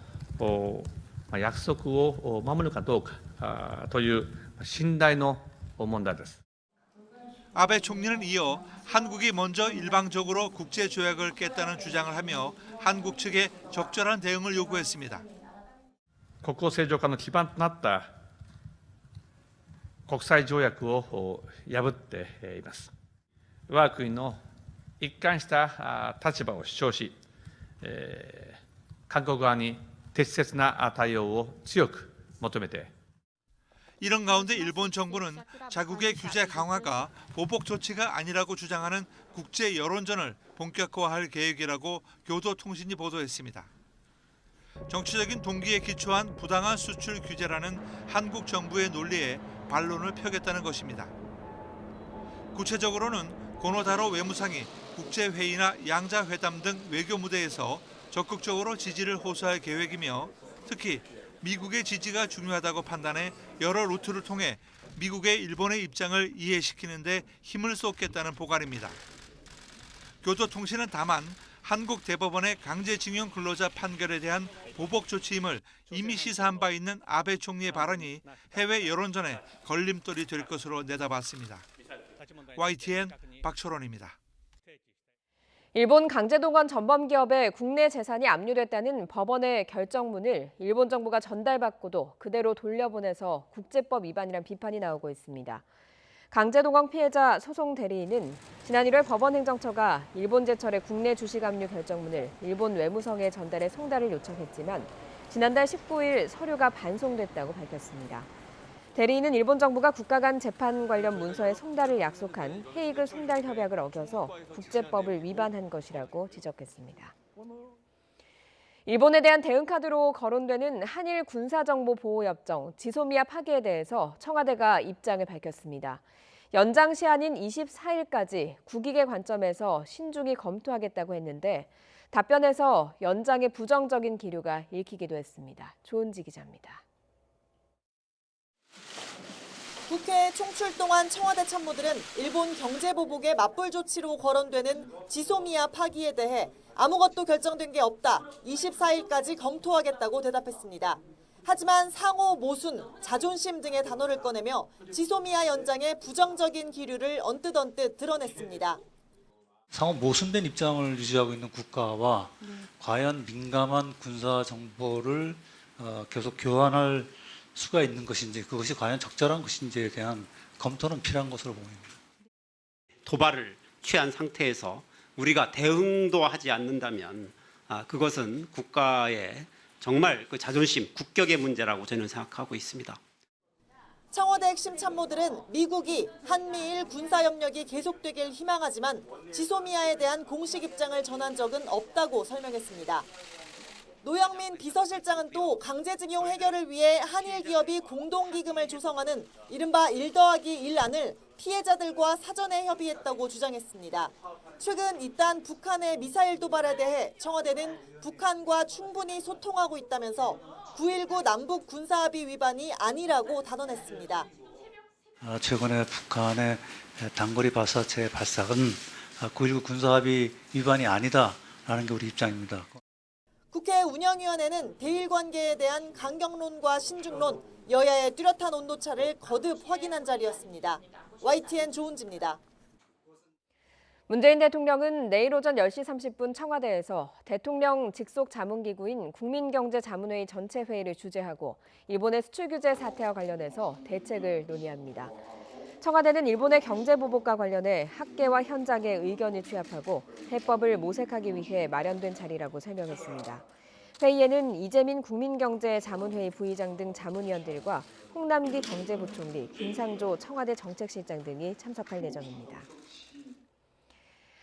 約束を守るかどうかという信頼の問題です。 아베 총리는 이어 한국이 먼저 일방적으로 국제 조약을 깼다는 주장을 하며 한국 측에 적절한 대응을 요구했습니다. 国交正常化の基盤となった国際条約を破っています。我が国の一貫した立場を主張し、韓国側に適切な対応を強く求めて 이런 가운데 일본 정부는 자국의 규제 강화가 보복 조치가 아니라고 주장하는 국제 여론전을 본격화할 계획이라고 교도통신이 보도했습니다. 정치적인 동기에 기초한 부당한 수출 규제라는 한국 정부의 논리에 반론을 펴겠다는 것입니다. 구체적으로는 고노다로 외무상이 국제회의나 양자회담 등 외교 무대에서 적극적으로 지지를 호소할 계획이며 특히 미국의 지지가 중요하다고 판단해 여러 루트를 통해 미국의 일본의 입장을 이해시키는 데 힘을 쏟겠다는 보관입니다. 교도통신은 다만 한국 대법원의 강제징용 근로자 판결에 대한 보복 조치임을 이미 시사한 바 있는 아베 총리의 발언이 해외 여론전에 걸림돌이 될 것으로 내다봤습니다. YTN 박철원입니다. 일본 강제동원 전범기업에 국내 재산이 압류됐다는 법원의 결정문을 일본 정부가 전달받고도 그대로 돌려보내서 국제법 위반이란 비판이 나오고 있습니다. 강제동원 피해자 소송 대리인은 지난 1월 법원 행정처가 일본 제철의 국내 주식 압류 결정문을 일본 외무성에 전달해 송달을 요청했지만 지난달 19일 서류가 반송됐다고 밝혔습니다. 대리인은 일본 정부가 국가 간 재판 관련 문서에 송달을 약속한 헤이그 송달 협약을 어겨서 국제법을 위반한 것이라고 지적했습니다. 일본에 대한 대응카드로 거론되는 한일 군사정보보호협정 지소미아 파기에 대해서 청와대가 입장을 밝혔습니다. 연장 시한인 24일까지 국익의 관점에서 신중히 검토하겠다고 했는데 답변에서 연장의 부정적인 기류가 읽히기도 했습니다. 조은지 기자입니다. 국회에 총출동한 청와대 참모들은 일본 경제보복의 맞불 조치로 거론되는 지소미아 파기에 대해 아무것도 결정된 게 없다, 24일까지 검토하겠다고 대답했습니다. 하지만 상호 모순, 자존심 등의 단어를 꺼내며 지소미아 연장의 부정적인 기류를 언뜻 드러냈습니다. 상호 모순된 입장을 유지하고 있는 국가와 과연 민감한 군사 정보를 계속 교환할 수가 있는 것인지 그것이 과연 적절한 것인지에 대한 검토는 필요한 것으로 보입니다. 도발을 취한 상태에서 우리가 대응도 하지 않는다면 그것은 국가의 정말 그 자존심, 국격의 문제라고 저는 생각하고 있습니다. 청와대 핵심 참모들은 미국이 한미일 군사협력이 계속되길 희망하지만 지소미아에 대한 공식 입장을 전한 적은 없다고 설명했습니다. 노영민 비서실장은 또 강제징용 해결을 위해 한일 기업이 공동기금을 조성하는 이른바 1+1안을 피해자들과 사전에 협의했다고 주장했습니다. 최근 잇따른 북한의 미사일 도발에 대해 청와대는 북한과 충분히 소통하고 있다면서 9.19 남북 군사합의 위반이 아니라고 단언했습니다. 최근에 북한의 단거리 발사체 발사는 9.19 군사합의 위반이 아니다라는 게 우리 입장입니다. 국회 운영위원회는 대일 관계에 대한 강경론과 신중론, 여야의 뚜렷한 온도차를 거듭 확인한 자리였습니다. YTN 조은지입니다. 문재인 대통령은 내일 오전 10시 30분 청와대에서 대통령 직속 자문기구인 국민경제자문회의 전체 회의를 주재하고 일본의 수출 규제 사태와 관련해서 대책을 논의합니다. 청와대는 일본의 경제보복과 관련해 학계와 현장의 의견을 취합하고 해법을 모색하기 위해 마련된 자리라고 설명했습니다. 회의에는 이재민 국민경제자문회의 부의장 등 자문위원들과 홍남기 경제부총리, 김상조 청와대 정책실장 등이 참석할 예정입니다.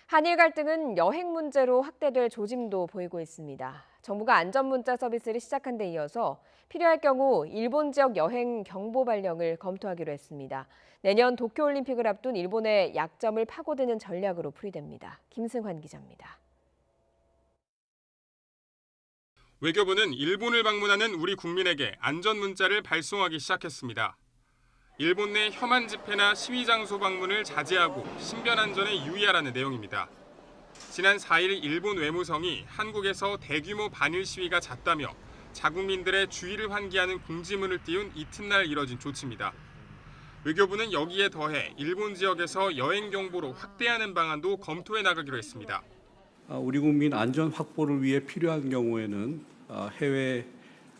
한일 갈등은 여행 문제로 확대될 조짐도 보이고 있습니다. 정부가 안전문자 서비스를 시작한 데 이어서 필요할 경우 일본 지역 여행 경보 발령을 검토하기로 했습니다. 내년 도쿄올림픽을 앞둔 일본의 약점을 파고드는 전략으로 풀이됩니다. 김승환 기자입니다. 외교부는 일본을 방문하는 우리 국민에게 안전문자를 발송하기 시작했습니다. 일본 내 혐한 집회나 시위 장소 방문을 자제하고 신변 안전에 유의하라는 내용입니다. 지난 4일 일본 외무성이 한국에서 대규모 반일 시위가 잦다며 자국민들의 주의를 환기하는 공지문을 띄운 이튿날 이뤄진 조치입니다. 외교부는 여기에 더해 일본 지역에서 여행 경보로 확대하는 방안도 검토해 나가기로 했습니다. 우리 국민 안전 확보를 위해 필요한 경우에는 해외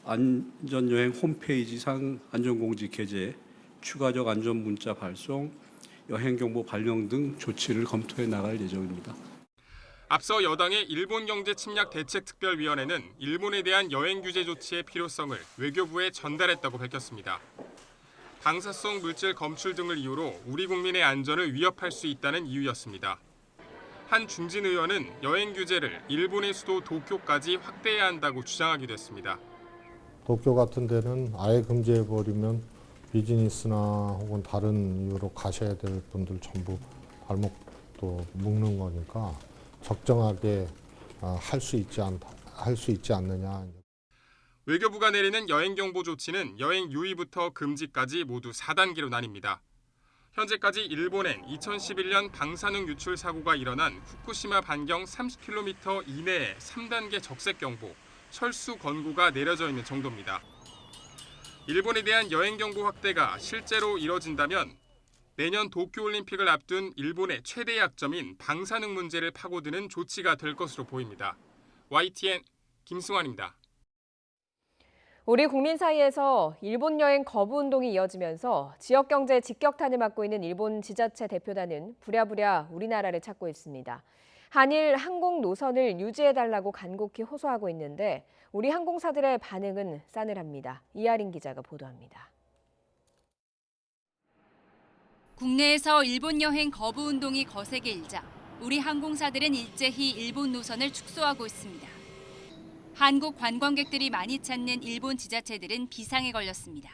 안전여행 홈페이지상 안전공지 게재, 추가적 안전문자 발송, 여행경보 발령 등 조치를 검토해 나갈 예정입니다. 앞서 여당의 일본경제침략대책특별위원회는 일본에 대한 여행 규제 조치의 필요성을 외교부에 전달했다고 밝혔습니다. 방사성 물질 검출 등을 이유로 우리 국민의 안전을 위협할 수 있다는 이유였습니다. 한 중진 의원은 여행 규제를 일본의 수도 도쿄까지 확대해야 한다고 주장하기도 했습니다. 도쿄 같은 데는 아예 금지해버리면 비즈니스나 혹은 다른 이유로 가셔야 될 분들 전부 발목도 묶는 거니까 적정하게 할 수 있지 않느냐. 외교부가 내리는 여행 경보 조치는 여행 유의부터 금지까지 모두 4단계로 나뉩니다. 현재까지 일본엔 2011년 방사능 유출 사고가 일어난 후쿠시마 반경 30km 이내에 3단계 적색 경보, 철수 권고가 내려져 있는 정도입니다. 일본에 대한 여행 경보 확대가 실제로 이뤄진다면 내년 도쿄올림픽을 앞둔 일본의 최대 약점인 방사능 문제를 파고드는 조치가 될 것으로 보입니다. YTN 김승환입니다. 우리 국민 사이에서 일본 여행 거부 운동이 이어지면서 지역 경제에 직격탄을 맞고 있는 일본 지자체 대표단은 부랴부랴 우리나라를 찾고 있습니다. 한일 항공 노선을 유지해달라고 간곡히 호소하고 있는데 우리 항공사들의 반응은 싸늘합니다. 이하린 기자가 보도합니다. 국내에서 일본 여행 거부 운동이 거세게 일자 우리 항공사들은 일제히 일본 노선을 축소하고 있습니다. 한국 관광객들이 많이 찾는 일본 지자체들은 비상에 걸렸습니다.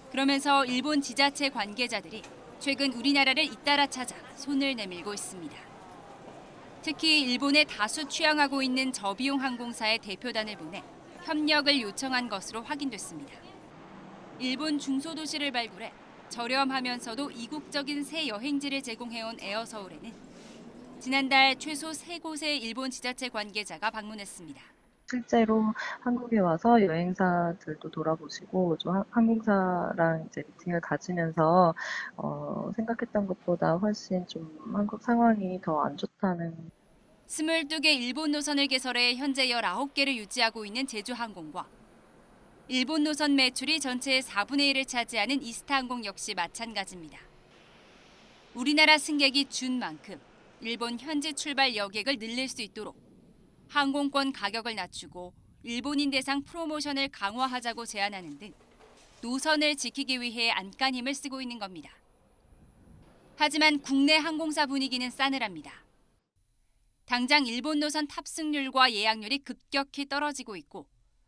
그러면서 일본 지자체 관계자들이 최근 우리나라를 잇따라 찾아 손을 내밀고 있습니다. 특히 일본에 다수 취항하고 있는 저비용 항공사의 대표단을 보내 협력을 요청한 것으로 확인됐습니다. 일본 중소도시를 발굴해 저렴하면서도 이국적인 새 여행지를 제공해온 에어서울에는 지난달 최소 3곳의 일본 지자체 관계자가 방문했습니다. 실제로 한국에 와서 여행사들도 돌아보시고 좀 항공사랑 이제 미팅을 가지면서 생각했던 것보다 훨씬 좀 한국 상황이 더 안 좋다는. 22개 일본 노선을 개설해 현재 19개를 유지하고 있는 제주항공과 일본 노선 매출이 전체의 4분의 1을 차지하는 이스타항공 역시 마찬가지입니다. 우리나라 승객이 준 만큼 일본 현지 출발 여객을 늘릴 수 있도록 항공권 가격을 낮추고 일본인 대상 프로모션을 강화하자고 제안하는 등 노선을 지키기 위해 안간 힘을 쓰고 있는 겁니다. 하지만 국내 항공사 분위기는 싸늘합니다. 당장 일본 노선 탑승률과 예약률이 급격히 떨어지고 있고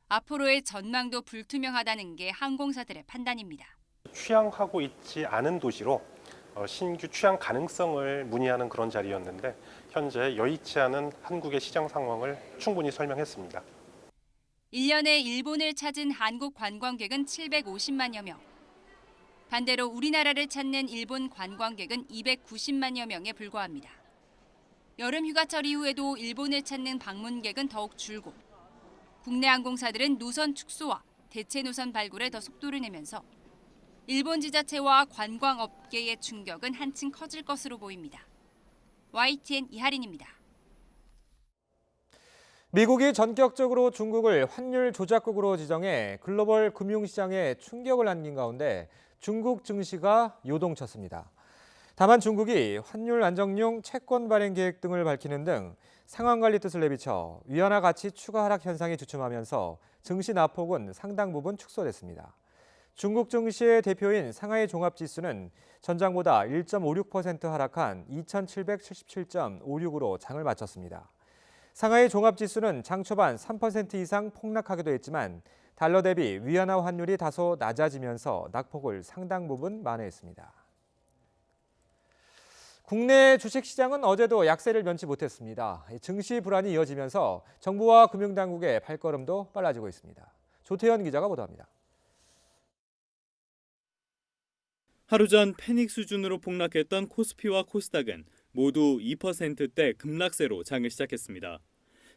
앞으로의 전망도 불투명하다는 게 항공사들의 판단입니다. 취항하고 있지 않은 도시로 신규 취항 가능성을 문의하는 그런 자리였는데 현재 여의치 않은 한국의 시장 상황을 충분히 설명했습니다. 1년에 일본을 찾은 한국 관광객은 750만여 명. 반대로 우리나라를 찾는 일본 관광객은 290만여 명에 불과합니다. 여름 휴가철 이후에도 일본을 찾는 방문객은 더욱 줄고 국내 항공사들은 노선 축소와 대체 노선 발굴에 더 속도를 내면서 일본 지자체와 관광업계의 충격은 한층 커질 것으로 보입니다. YTN 이하린입니다. 미국이 전격적으로 중국을 환율 조작국으로 지정해 글로벌 금융시장에 충격을 안긴 가운데 중국 증시가 요동쳤습니다. 다만 중국이 환율 안정용 채권 발행 계획 등을 밝히는 등 상황관리 뜻을 내비쳐 위안화 가치 추가 하락 현상이 주춤하면서 증시 낙폭은 상당 부분 축소됐습니다. 중국 증시의 대표인 상하이 종합지수는 전장보다 1.56% 하락한 2777.56으로 장을 마쳤습니다. 상하이 종합지수는 장 초반 3% 이상 폭락하기도 했지만 달러 대비 위안화 환율이 다소 낮아지면서 낙폭을 상당 부분 만회했습니다. 국내 주식시장은 어제도 약세를 면치 못했습니다. 증시 불안이 이어지면서 정부와 금융당국의 발걸음도 빨라지고 있습니다. 조태현 기자가 보도합니다. 하루 전 패닉 수준으로 폭락했던 코스피와 코스닥은 모두 2%대 급락세로 장을 시작했습니다.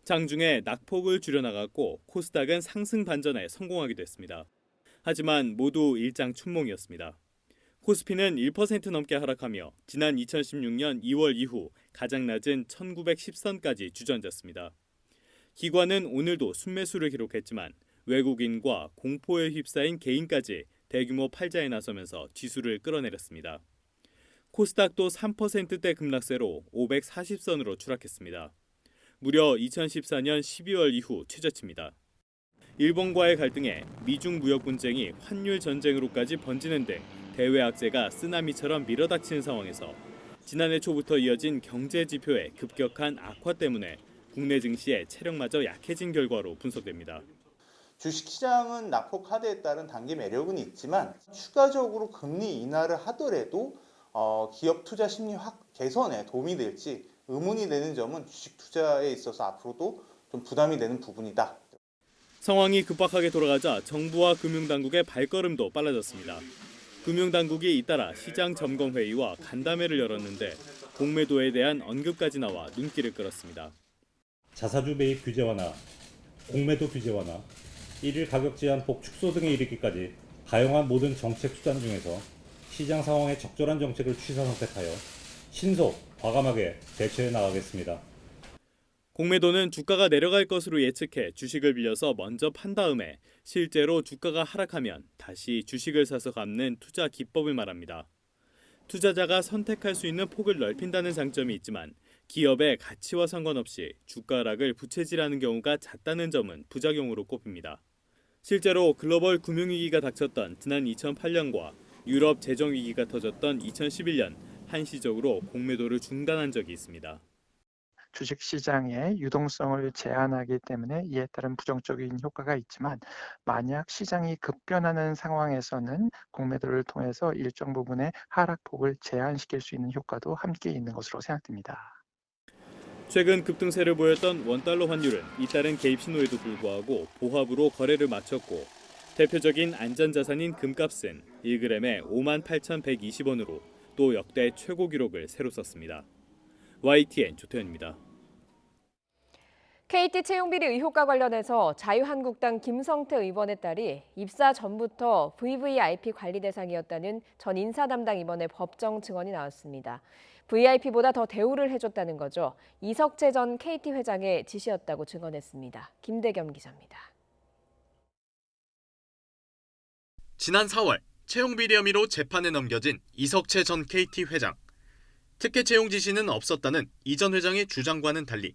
장중에 낙폭을 줄여나갔고 코스닥은 상승 반전에 성공하기도 했습니다. 하지만 모두 일장춘몽이었습니다. 코스피는 1% 넘게 하락하며 지난 2016년 2월 이후 가장 낮은 1910선까지 주저앉았습니다. 기관은 오늘도 순매수를 기록했지만 외국인과 공포에 휩싸인 개인까지 대규모 팔자에 나서면서 지수를 끌어내렸습니다. 코스닥도 3%대 급락세로 540선으로 추락했습니다. 무려 2014년 12월 이후 최저치입니다. 일본과의 갈등에 미중 무역 분쟁이 환율 전쟁으로까지 번지는 등 대외 악재가 쓰나미처럼 밀어닥치는 상황에서 지난해 초부터 이어진 경제 지표의 급격한 악화 때문에 국내 증시의 체력마저 약해진 결과로 분석됩니다. 주식시장은 낙폭 하대에 따른 단기 매력은 있지만 추가적으로 금리 인하를 하더라도 기업 투자 심리 개선에 도움이 될지 의문이 되는 점은 주식 투자에 있어서 앞으로도 좀 부담이 되는 부분이다. 상황이 급박하게 돌아가자 정부와 금융당국의 발걸음도 빨라졌습니다. 금융당국이 잇따라 시장 점검회의와 간담회를 열었는데 공매도에 대한 언급까지 나와 눈길을 끌었습니다. 자사주 매입 규제 완화, 공매도 규제 완화, 일일 가격 제한 폭 축소 등에 이르기까지 다양한 모든 정책 수단 중에서 시장 상황에 적절한 정책을 취사 선택하여 신속, 과감하게 대처해 나가겠습니다. 공매도는 주가가 내려갈 것으로 예측해 주식을 빌려서 먼저 판 다음에 실제로 주가가 하락하면 다시 주식을 사서 갚는 투자 기법을 말합니다. 투자자가 선택할 수 있는 폭을 넓힌다는 장점이 있지만 기업의 가치와 상관없이 주가 하락을 부채질하는 경우가 잦다는 점은 부작용으로 꼽힙니다. 실제로 글로벌 금융위기가 닥쳤던 지난 2008년과 유럽 재정위기가 터졌던 2011년 한시적으로 공매도를 중단한 적이 있습니다. 주식시장의 유동성을 제한하기 때문에 이에 따른 부정적인 효과가 있지만 만약 시장이 급변하는 상황에서는 공매도를 통해서 일정 부분의 하락폭을 제한시킬 수 있는 효과도 함께 있는 것으로 생각됩니다. 최근 급등세를 보였던 원달러 환율은 잇따른 개입 신호에도 불구하고 보합으로 거래를 마쳤고 대표적인 안전자산인 금값은 1g에 58,120원으로 또 역대 최고 기록을 새로 썼습니다. YTN 조태현입니다. KT 채용비리 의혹과 관련해서 자유한국당 김성태 의원의 딸이 입사 전부터 VVIP 관리 대상이었다는 전 인사 담당 임원의 법정 증언이 나왔습니다. VIP보다 더 대우를 해줬다는 거죠. 이석채 전 KT 회장의 지시였다고 증언했습니다. 김대겸 기자입니다. 지난 4월 채용비리 혐의로 재판에 넘겨진 이석채 전 KT 회장. 특혜 채용 지시는 없었다는 이 전 회장의 주장과는 달리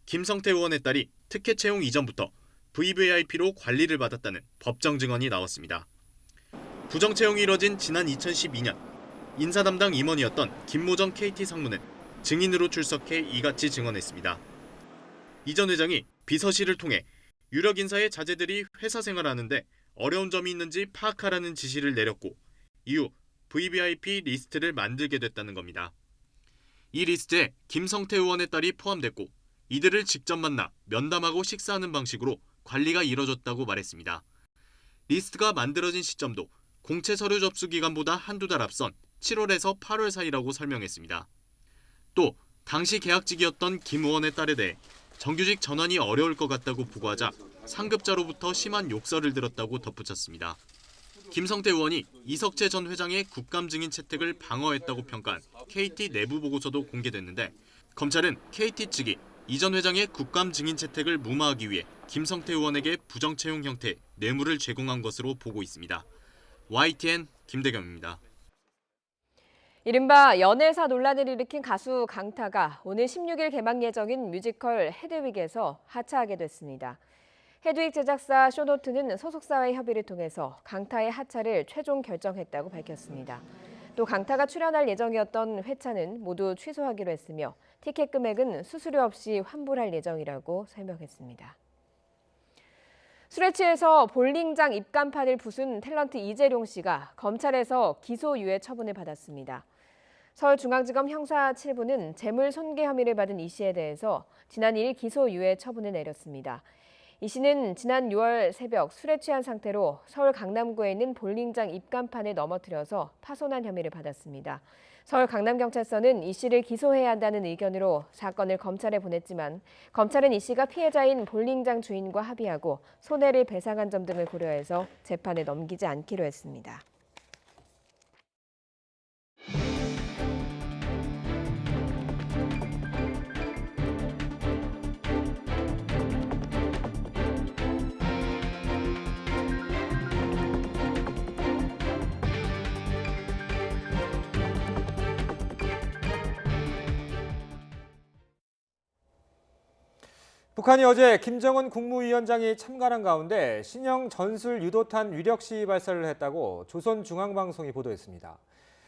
김성태 의원의 딸이 특혜 채용 이전부터 VVIP로 관리를 받았다는 법정 증언이 나왔습니다. 부정 채용이 이뤄진 지난 2012년 인사 담당 임원이었던 김모 전 KT 상무는 증인으로 출석해 이같이 증언했습니다. 이 전 회장이 비서실을 통해 유력 인사의 자제들이 회사 생활하는데 어려운 점이 있는지 파악하라는 지시를 내렸고 이후 VVIP 리스트를 만들게 됐다는 겁니다. 이 리스트에 김성태 의원의 딸이 포함됐고 이들을 직접 만나 면담하고 식사하는 방식으로 관리가 이뤄졌다고 말했습니다. 리스트가 만들어진 시점도 공채 서류 접수 기간보다 한두 달 앞선 7월에서 8월 사이라고 설명했습니다. 또 당시 계약직이었던 김 의원의 딸에 대해 정규직 전환이 어려울 것 같다고 보고하자 상급자로부터 심한 욕설을 들었다고 덧붙였습니다. 김성태 의원이 이석채 전 회장의 국감 증인 채택을 방어했다고 평가한 KT 내부 보고서도 공개됐는데 검찰은 KT 측이 이 전 회장의 국감 증인 채택을 무마하기 위해 김성태 의원에게 부정 채용 형태의 뇌물을 제공한 것으로 보고 있습니다. YTN 김대겸입니다. 이른바 연애사 논란을 일으킨 가수 강타가 오늘 16일 개막 예정인 뮤지컬 헤드윅에서 하차하게 됐습니다. 헤드윅 제작사 쇼노트는 소속사와의 협의를 통해서 강타의 하차를 최종 결정했다고 밝혔습니다. 또 강타가 출연할 예정이었던 회차는 모두 취소하기로 했으며 티켓 금액은 수수료 없이 환불할 예정이라고 설명했습니다. 술에 취해서 볼링장 입간판을 부순 탤런트 이재룡 씨가 검찰에서 기소유예 처분을 받았습니다. 서울중앙지검 형사 7부는 재물 손괴 혐의를 받은 이 씨에 대해서 지난 2일 기소유예 처분을 내렸습니다. 이 씨는 지난 6월 새벽 술에 취한 상태로 서울 강남구에 있는 볼링장 입간판을 넘어뜨려서 파손한 혐의를 받았습니다. 서울 강남경찰서는 이 씨를 기소해야 한다는 의견으로 사건을 검찰에 보냈지만 검찰은 이 씨가 피해자인 볼링장 주인과 합의하고 손해를 배상한 점 등을 고려해서 재판에 넘기지 않기로 했습니다. 북한이 어제 김정은 국무위원장이 참관한 가운데 신형 전술 유도탄 위력 시위 발사를 했다고 조선중앙방송이 보도했습니다.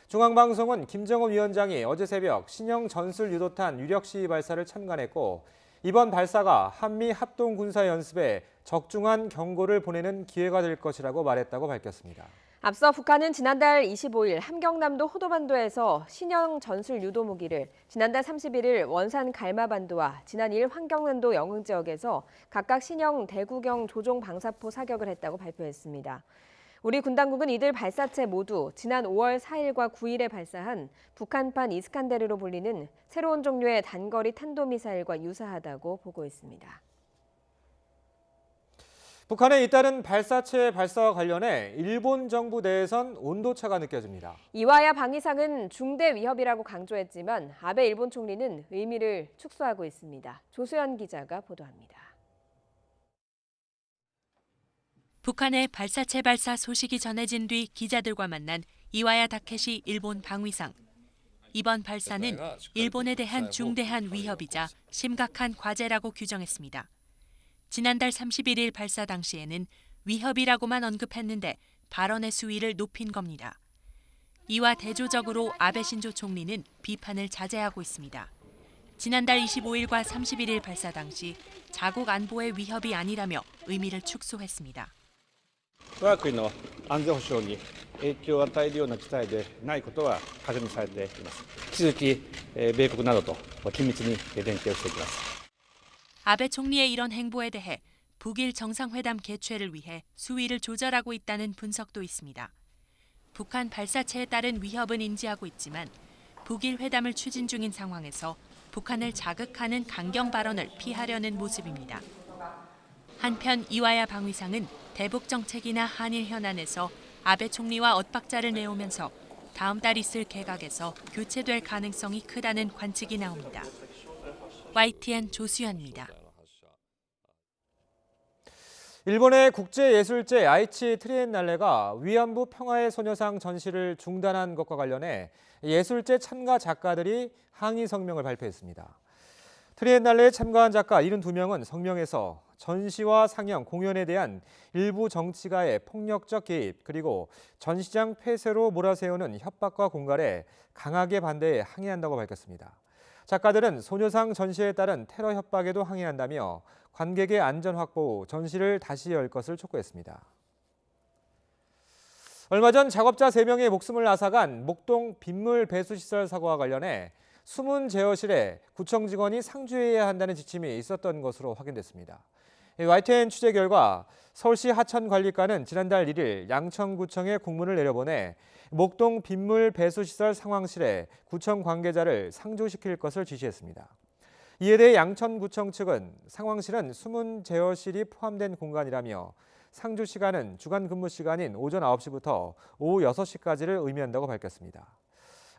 중앙방송은 김정은 위원장이 어제 새벽 신형 전술 유도탄 위력 시위 발사를 참관했고 이번 발사가 한미 합동군사연습에 적중한 경고를 보내는 기회가 될 것이라고 말했다고 밝혔습니다. 앞서 북한은 지난달 25일 함경남도 호도반도에서 신형 전술 유도 무기를, 지난달 31일 원산 갈마반도와 지난 2일 환경남도 영흥 지역에서 각각 신형 대구경 조종 방사포 사격을 했다고 발표했습니다. 우리 군 당국은 이들 발사체 모두 지난 5월 4일과 9일에 발사한 북한판 이스칸데르로 불리는 새로운 종류의 단거리 탄도미사일과 유사하다고 보고 있습니다. 북한의 잇따른 발사체 발사와 관련해 일본 정부 내에선 온도차가 느껴집니다. 이와야 방위상은 중대 위협이라고 강조했지만 아베 일본 총리는 의미를 축소하고 있습니다. 조수연 기자가 보도합니다. 북한의 발사체 발사 소식이 전해진 뒤 기자들과 만난 이와야 다케시 일본 방위상. 이번 발사는 일본에 대한 중대한 위협이자 심각한 과제라고 규정했습니다. 지난달 31일 발사 당시에는 위협이라고만 언급했는데 발언의 수위를 높인 겁니다. 이와 대조적으로 아베 신조 총리는 비판을 자제하고 있습니다. 지난달 25일과 31일 발사 당시 자국 안보의 위협이 아니라며 의미를 축소했습니다. 我が国の安全保障に影響を与えるような事態でないことは確認されています。引き続き米国などと緊密に連携をしていきます。 아베 총리의 이런 행보에 대해 북일 정상회담 개최를 위해 수위를 조절하고 있다는 분석도 있습니다. 북한 발사체에 따른 위협은 인지하고 있지만 북일 회담을 추진 중인 상황에서 북한을 자극하는 강경 발언을 피하려는 모습입니다. 한편 이와야 방위상은 대북 정책이나 한일 현안에서 아베 총리와 엇박자를 내오면서 다음 달 있을 개각에서 교체될 가능성이 크다는 관측이 나옵니다. YTN 조수연입니다. 일본의 국제예술제 아이치 트리엔날레가 위안부 평화의 소녀상 전시를 중단한 것과 관련해 예술제 참가 작가들이 항의 성명을 발표했습니다. 트리엔날레에 참가한 작가 72명은 성명에서 전시와 상영, 공연에 대한 일부 정치가의 폭력적 개입 그리고 전시장 폐쇄로 몰아세우는 협박과 공갈에 강하게 반대해 항의한다고 밝혔습니다. 작가들은 소녀상 전시에 따른 테러 협박에도 항의한다며 관객의 안전 확보 후 전시를 다시 열 것을 촉구했습니다. 얼마 전 작업자 3명의 목숨을 앗아간 목동 빗물 배수시설 사고와 관련해 숨은 제어실에 구청 직원이 상주해야 한다는 지침이 있었던 것으로 확인됐습니다. YTN 취재 결과 서울시 하천관리과는 지난달 1일 양천구청에 공문을 내려보내 목동 빗물 배수시설 상황실에 구청 관계자를 상주시킬 것을 지시했습니다. 이에 대해 양천구청 측은 상황실은 숨은 제어실이 포함된 공간이라며 상주 시간은 주간 근무 시간인 오전 9시부터 오후 6시까지를 의미한다고 밝혔습니다.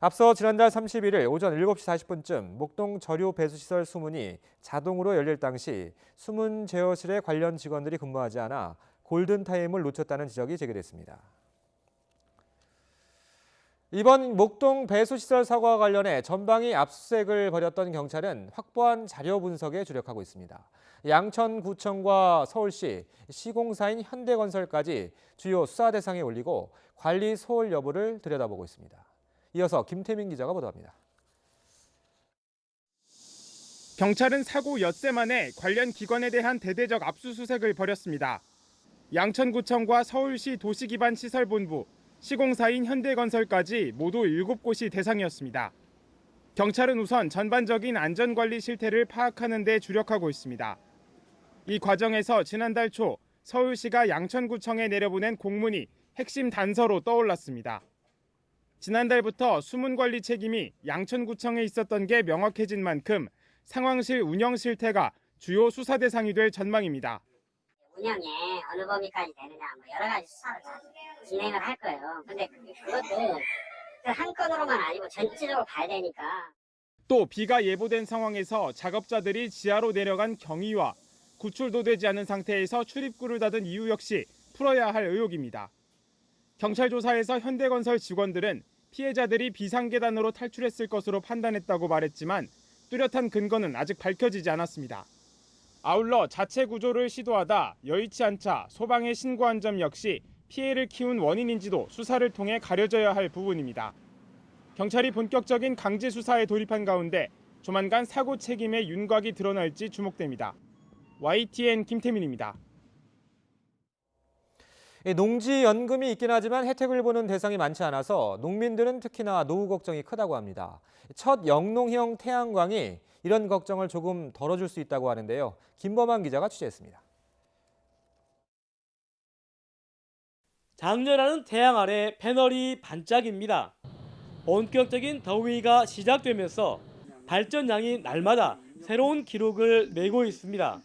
앞서 지난달 31일 오전 7시 40분쯤 목동 저류 배수시설 수문이 자동으로 열릴 당시 숨은 제어실에 관련 직원들이 근무하지 않아 골든타임을 놓쳤다는 지적이 제기됐습니다. 이번 목동 배수시설 사고와 관련해 전방위 압수수색을 벌였던 경찰은 확보한 자료 분석에 주력하고 있습니다. 양천구청과 서울시, 시공사인 현대건설까지 주요 수사 대상에 올리고 관리 소홀 여부를 들여다보고 있습니다. 이어서 김태민 기자가 보도합니다. 경찰은 사고 엿새 만에 관련 기관에 대한 대대적 압수수색을 벌였습니다. 양천구청과 서울시 도시기반시설본부, 시공사인 현대건설까지 모두 7곳이 대상이었습니다. 경찰은 우선 전반적인 안전관리 실태를 파악하는 데 주력하고 있습니다. 이 과정에서 지난달 초 서울시가 양천구청에 내려보낸 공문이 핵심 단서로 떠올랐습니다. 지난달부터 수문관리 책임이 양천구청에 있었던 게 명확해진 만큼 상황실 운영 실태가 주요 수사 대상이 될 전망입니다. 운영에 어느 범위까지 되느냐 여러 가지 수사를 진행을 할 거예요. 근데 그것도 한 건으로만 아니고 전체적으로 봐야 되니까. 또 비가 예보된 상황에서 작업자들이 지하로 내려간 경위와 구출도 되지 않은 상태에서 출입구를 닫은 이유 역시 풀어야 할 의혹입니다. 경찰 조사에서 현대건설 직원들은 피해자들이 비상계단으로 탈출했을 것으로 판단했다고 말했지만 뚜렷한 근거는 아직 밝혀지지 않았습니다. 아울러 자체 구조를 시도하다 여의치 않자 소방에 신고한 점 역시 피해를 키운 원인인지도 수사를 통해 가려져야 할 부분입니다. 경찰이 본격적인 강제 수사에 돌입한 가운데 조만간 사고 책임의 윤곽이 드러날지 주목됩니다. YTN 김태민입니다. 농지연금이 있긴 하지만 혜택을 보는 대상이 많지 않아서 농민들은 특히나 노후 걱정이 크다고 합니다. 첫 영농형 태양광이 이런 걱정을 조금 덜어줄 수 있다고 하는데요. 김범한 기자가 취재했습니다. 장렬하는 태양 아래 패널이 반짝입니다. 본격적인 더위가 시작되면서 발전량이 날마다 새로운 기록을 메고 있습니다.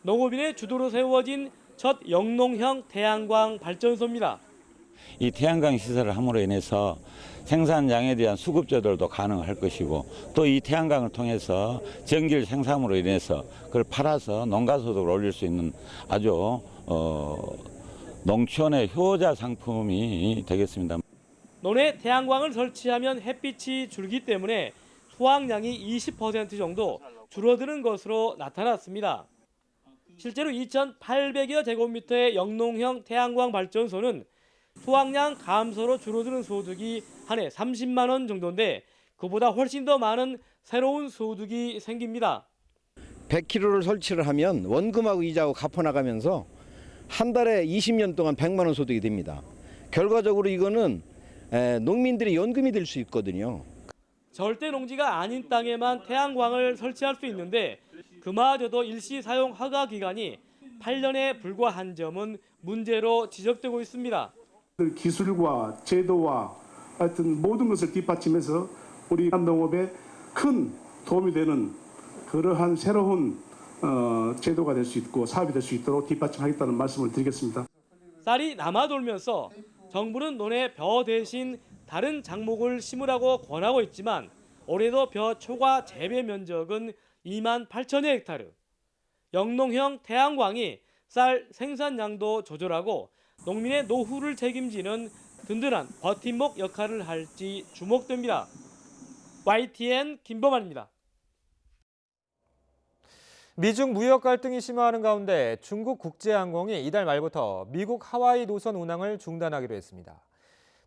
농업인의 주도로 세워진 첫 영농형 태양광 발전소입니다. 이 태양광 시설을 함으로 인해서 생산량에 대한 수급 조절도 가능할 것이고 또 이 태양광을 통해서 전기를 생산으로 인해서 그걸 팔아서 농가 소득을 올릴 수 있는 아주 농촌의 효자 상품이 되겠습니다. 논에 태양광을 설치하면 햇빛이 줄기 때문에 수확량이 20% 정도 줄어드는 것으로 나타났습니다. 실제로 2,800여 제곱미터의 영농형 태양광 발전소는 수확량 감소로 줄어드는 소득이 한 해 30만 원 정도인데 그보다 훨씬 더 많은 새로운 소득이 생깁니다. 100kg를 설치를 하면 원금하고 이자하고 갚아나가면서 한 달에 20년 동안 100만 원 소득이 됩니다. 결과적으로 이거는 농민들의 연금이 될 수 있거든요. 절대 농지가 아닌 땅에만 태양광을 설치할 수 있는데 그마저도 일시 사용 허가 기간이 8년에 불과한 점은 문제로 지적되고 있습니다. 기술과 제도와 하여튼 모든 것을 뒷받침해서 우리 농업에 큰 도움이 되는 그러한 새로운 제도가 될 수 있고 사업이 될 수 있도록 뒷받침하겠다는 말씀을 드리겠습니다. 쌀이 남아돌면서 정부는 논에 벼 대신 다른 작목을 심으라고 권하고 있지만 올해도 벼 초과 재배 면적은 2만 8천여 헥타르. 영농형 태양광이 쌀 생산량도 조절하고 농민의 노후를 책임지는 든든한 버팀목 역할을 할지 주목됩니다. YTN 김범환입니다. 미중 무역 갈등이 심화하는 가운데 중국 국제항공이 이달 말부터 미국 하와이 노선 운항을 중단하기로 했습니다.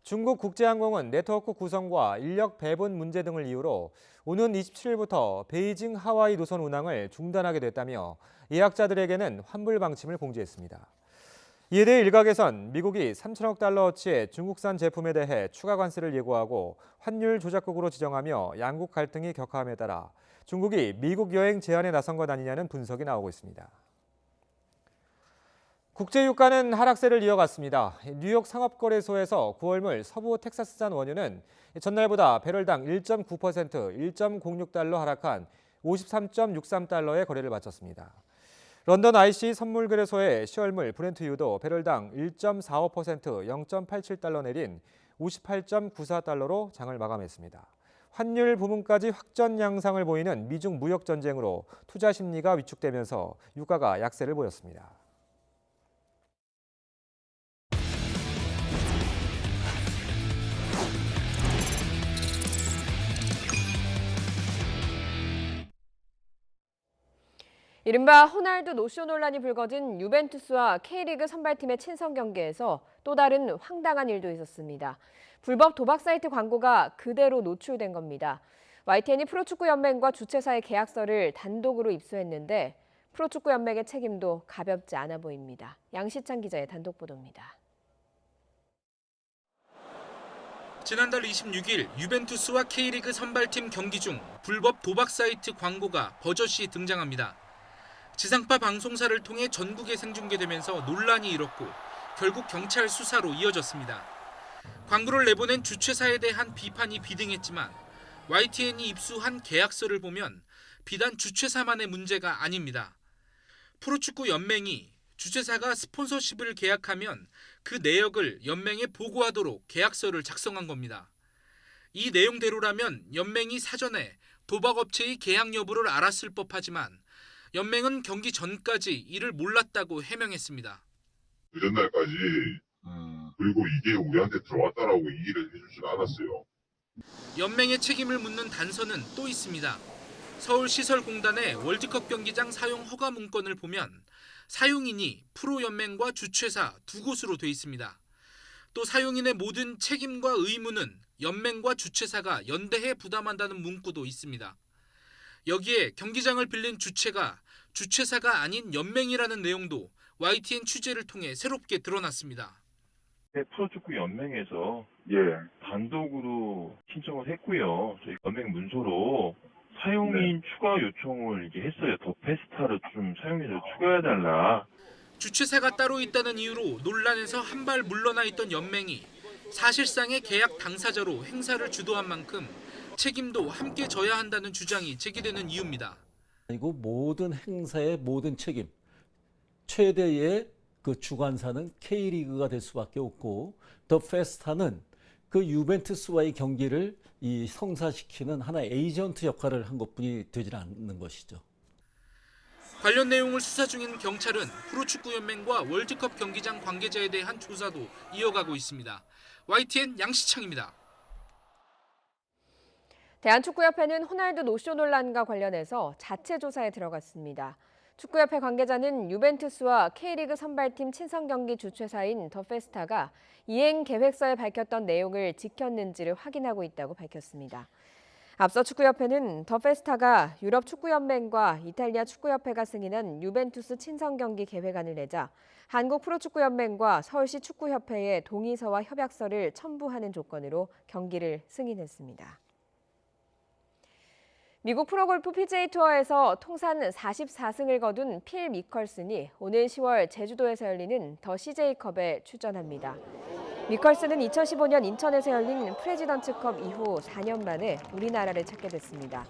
중국 국제항공은 네트워크 구성과 인력 배분 문제 등을 이유로 오는 27일부터 베이징 하와이 노선 운항을 중단하게 됐다며 예약자들에게는 환불 방침을 공지했습니다. 이에 대해 일각에선 미국이 3천억 달러어치의 중국산 제품에 대해 추가 관세를 예고하고 환율 조작국으로 지정하며 양국 갈등이 격화함에 따라 중국이 미국 여행 제한에 나선 것 아니냐는 분석이 나오고 있습니다. 국제유가는 하락세를 이어갔습니다. 뉴욕 상업거래소에서 9월물 서부 텍사스산 원유는 전날보다 배럴당 1.9%, 1.06달러 하락한 53.63달러에 거래를 마쳤습니다. 런던 IC 선물거래소의 10월물 브렌트유도 배럴당 1.45%, 0.87달러 내린 58.94달러로 장을 마감했습니다. 환율 부문까지 확전 양상을 보이는 미중 무역 전쟁으로 투자 심리가 위축되면서 유가가 약세를 보였습니다. 이른바 호날두 노쇼 논란이 불거진 유벤투스와 K리그 선발팀의 친선 경기에서 또 다른 황당한 일도 있었습니다. 불법 도박 사이트 광고가 그대로 노출된 겁니다. YTN이 프로축구연맹과 주최사의 계약서를 단독으로 입수했는데 프로축구연맹의 책임도 가볍지 않아 보입니다. 양시찬 기자의 단독 보도입니다. 지난달 26일 유벤투스와 K리그 선발팀 경기 중 불법 도박 사이트 광고가 버젓이 등장합니다. 지상파 방송사를 통해 전국에 생중계되면서 논란이 일었고 결국 경찰 수사로 이어졌습니다. 광고를 내보낸 주최사에 대한 비판이 비등했지만 YTN이 입수한 계약서를 보면 비단 주최사만의 문제가 아닙니다. 프로축구 연맹이 주최사가 스폰서십을 계약하면 그 내역을 연맹에 보고하도록 계약서를 작성한 겁니다. 이 내용대로라면 연맹이 사전에 도박업체의 계약 여부를 알았을 법하지만 연맹은 경기 전까지 이를 몰랐다고 해명했습니다. 그 전날까지 그리고 이게 우리한테 들어왔다라고 얘기를 해주진 않았어요. 연맹의 책임을 묻는 단서는 또 있습니다. 서울시설공단의 월드컵 경기장 사용 허가 문건을 보면 사용인이 프로연맹과 주최사 두 곳으로 돼 있습니다. 또 사용인의 모든 책임과 의무는 연맹과 주최사가 연대해 부담한다는 문구도 있습니다. 여기에 경기장을 빌린 주체가 주최사가 아닌 연맹이라는 내용도 YTN 취재를 통해 새롭게 드러났습니다. 프로축구 연맹에서 단독으로 신청을 했고요. 저희 연맹 문서로 사용인 추가 요청을 이제 했어요. 더 페스타를 좀 사용인을 추가해달라. 주최사가 따로 있다는 이유로 논란에서 한 발 물러나 있던 연맹이 사실상의 계약 당사자로 행사를 주도한 만큼 책임도 함께 져야 한다는 주장이 제기되는 이유입니다. 그리고 모든 행사의 모든 책임, 최대의 그 주관사는 K리그가 될 수밖에 없고 더 페스타는 그 유벤투스와의 경기를 이 성사시키는 하나의 에이전트 역할을 한 것뿐이 되질 않는 것이죠. 관련 내용을 수사 중인 경찰은 프로축구연맹과 월드컵 경기장 관계자에 대한 조사도 이어가고 있습니다. YTN 양시창입니다. 대한축구협회는 호날두 노쇼 논란과 관련해서 자체 조사에 들어갔습니다. 축구협회 관계자는 유벤투스와 K리그 선발팀 친선 경기 주최사인 더 페스타가 이행 계획서에 밝혔던 내용을 지켰는지를 확인하고 있다고 밝혔습니다. 앞서 축구협회는 더 페스타가 유럽 축구연맹과 이탈리아 축구협회가 승인한 유벤투스 친선 경기 계획안을 내자 한국 프로축구연맹과 서울시 축구협회에 동의서와 협약서를 첨부하는 조건으로 경기를 승인했습니다. 미국 프로골프 PGA 투어에서 통산 44승을 거둔 필 미컬슨이 오늘 10월 제주도에서 열리는 더 CJ컵에 출전합니다. 미컬슨은 2015년 인천에서 열린 프레지던츠컵 이후 4년 만에 우리나라를 찾게 됐습니다.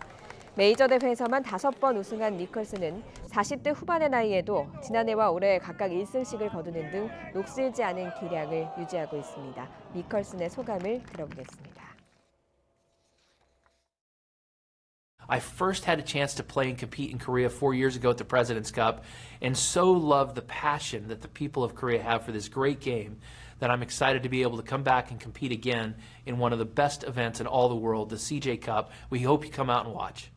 메이저 대회에서만 5번 우승한 미컬슨은 40대 후반의 나이에도 지난해와 올해 각각 1승씩을 거두는 등 녹슬지 않은 기량을 유지하고 있습니다. 미컬슨의 소감을 들어보겠습니다. I first had a chance to play and compete in Korea 4 years ago at the President's Cup and so love the passion that the people of Korea have for this great game that I'm excited to be able to come back and compete again in one of the best events in all the world, the CJ Cup. We hope you come out and watch.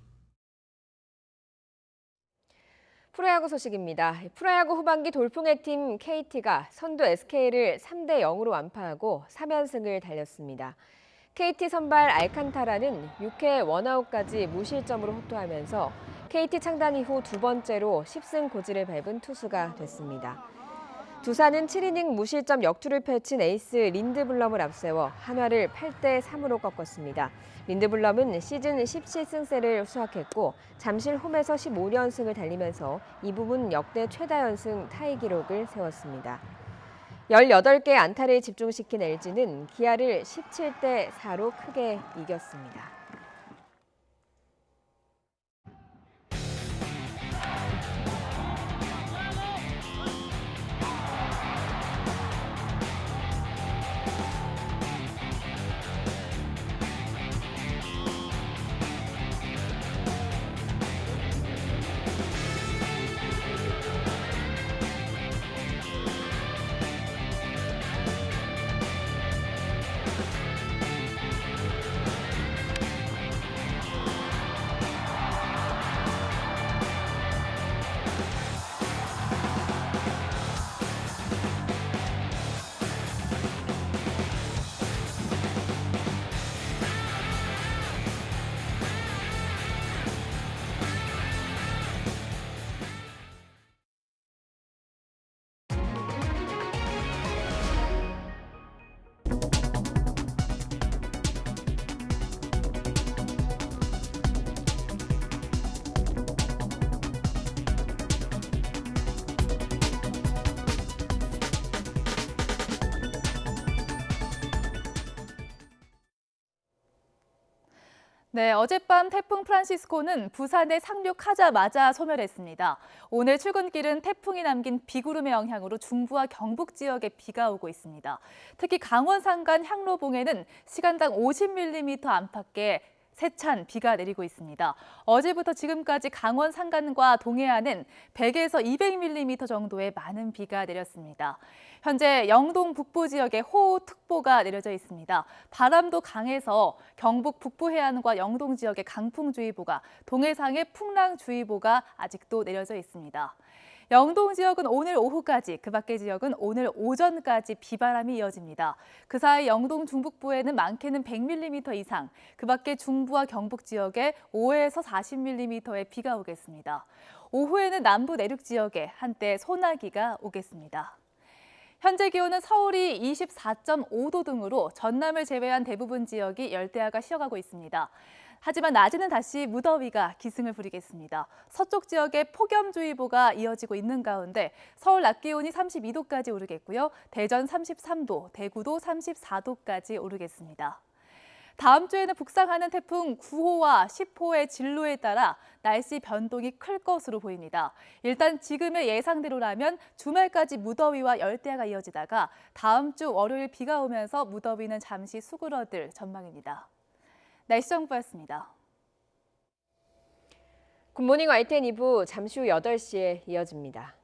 프로야구 소식입니다. 프로야구 후반기 돌풍의 팀 KT가 선두 SK를 3대 0으로 완파하고 3연승을 달렸습니다. KT 선발 알칸타라는 6회 원아웃까지 무실점으로 호투하면서 KT 창단 이후 두 번째로 10승 고지를 밟은 투수가 됐습니다. 두산은 7이닝 무실점 역투를 펼친 에이스 린드블럼을 앞세워 한화를 8대 3으로 꺾었습니다. 린드블럼은 시즌 17승세를 수확했고 잠실 홈에서 15연승을 달리면서 이 부분 역대 최다 연승 타이 기록을 세웠습니다. 18개의 안타를 집중시킨 LG는 기아를 17대 4로 크게 이겼습니다. 네, 어젯밤 태풍 프란시스코는 부산에 상륙하자마자 소멸했습니다. 오늘 출근길은 태풍이 남긴 비구름의 영향으로 중부와 경북 지역에 비가 오고 있습니다. 특히 강원 산간 향로봉에는 시간당 50mm 안팎의 세찬 비가 내리고 있습니다. 어제부터 지금까지 강원 산간과 동해안은 100에서 200mm 정도의 많은 비가 내렸습니다. 현재 영동 북부 지역에 호우특보가 내려져 있습니다. 바람도 강해서 경북 북부 해안과 영동 지역에 강풍주의보가, 동해상에 풍랑주의보가 아직도 내려져 있습니다. 영동 지역은 오늘 오후까지, 그 밖의 지역은 오늘 오전까지 비바람이 이어집니다. 그 사이 영동 중북부에는 많게는 100mm 이상, 그 밖의 중부와 경북 지역에 5에서 40mm의 비가 오겠습니다. 오후에는 남부 내륙 지역에 한때 소나기가 오겠습니다. 현재 기온은 서울이 24.5도 등으로 전남을 제외한 대부분 지역이 열대야가 쉬어가고 있습니다. 하지만 낮에는 다시 무더위가 기승을 부리겠습니다. 서쪽 지역에 폭염주의보가 이어지고 있는 가운데 서울 낮 기온이 32도까지 오르겠고요. 대전 33도, 대구도 34도까지 오르겠습니다. 다음 주에는 북상하는 태풍 9호와 10호의 진로에 따라 날씨 변동이 클 것으로 보입니다. 일단 지금의 예상대로라면 주말까지 무더위와 열대야가 이어지다가 다음 주 월요일 비가 오면서 무더위는 잠시 수그러들 전망입니다. 날씨 정보였습니다. 굿모닝 YTN 2부 잠시 후 8시에 이어집니다.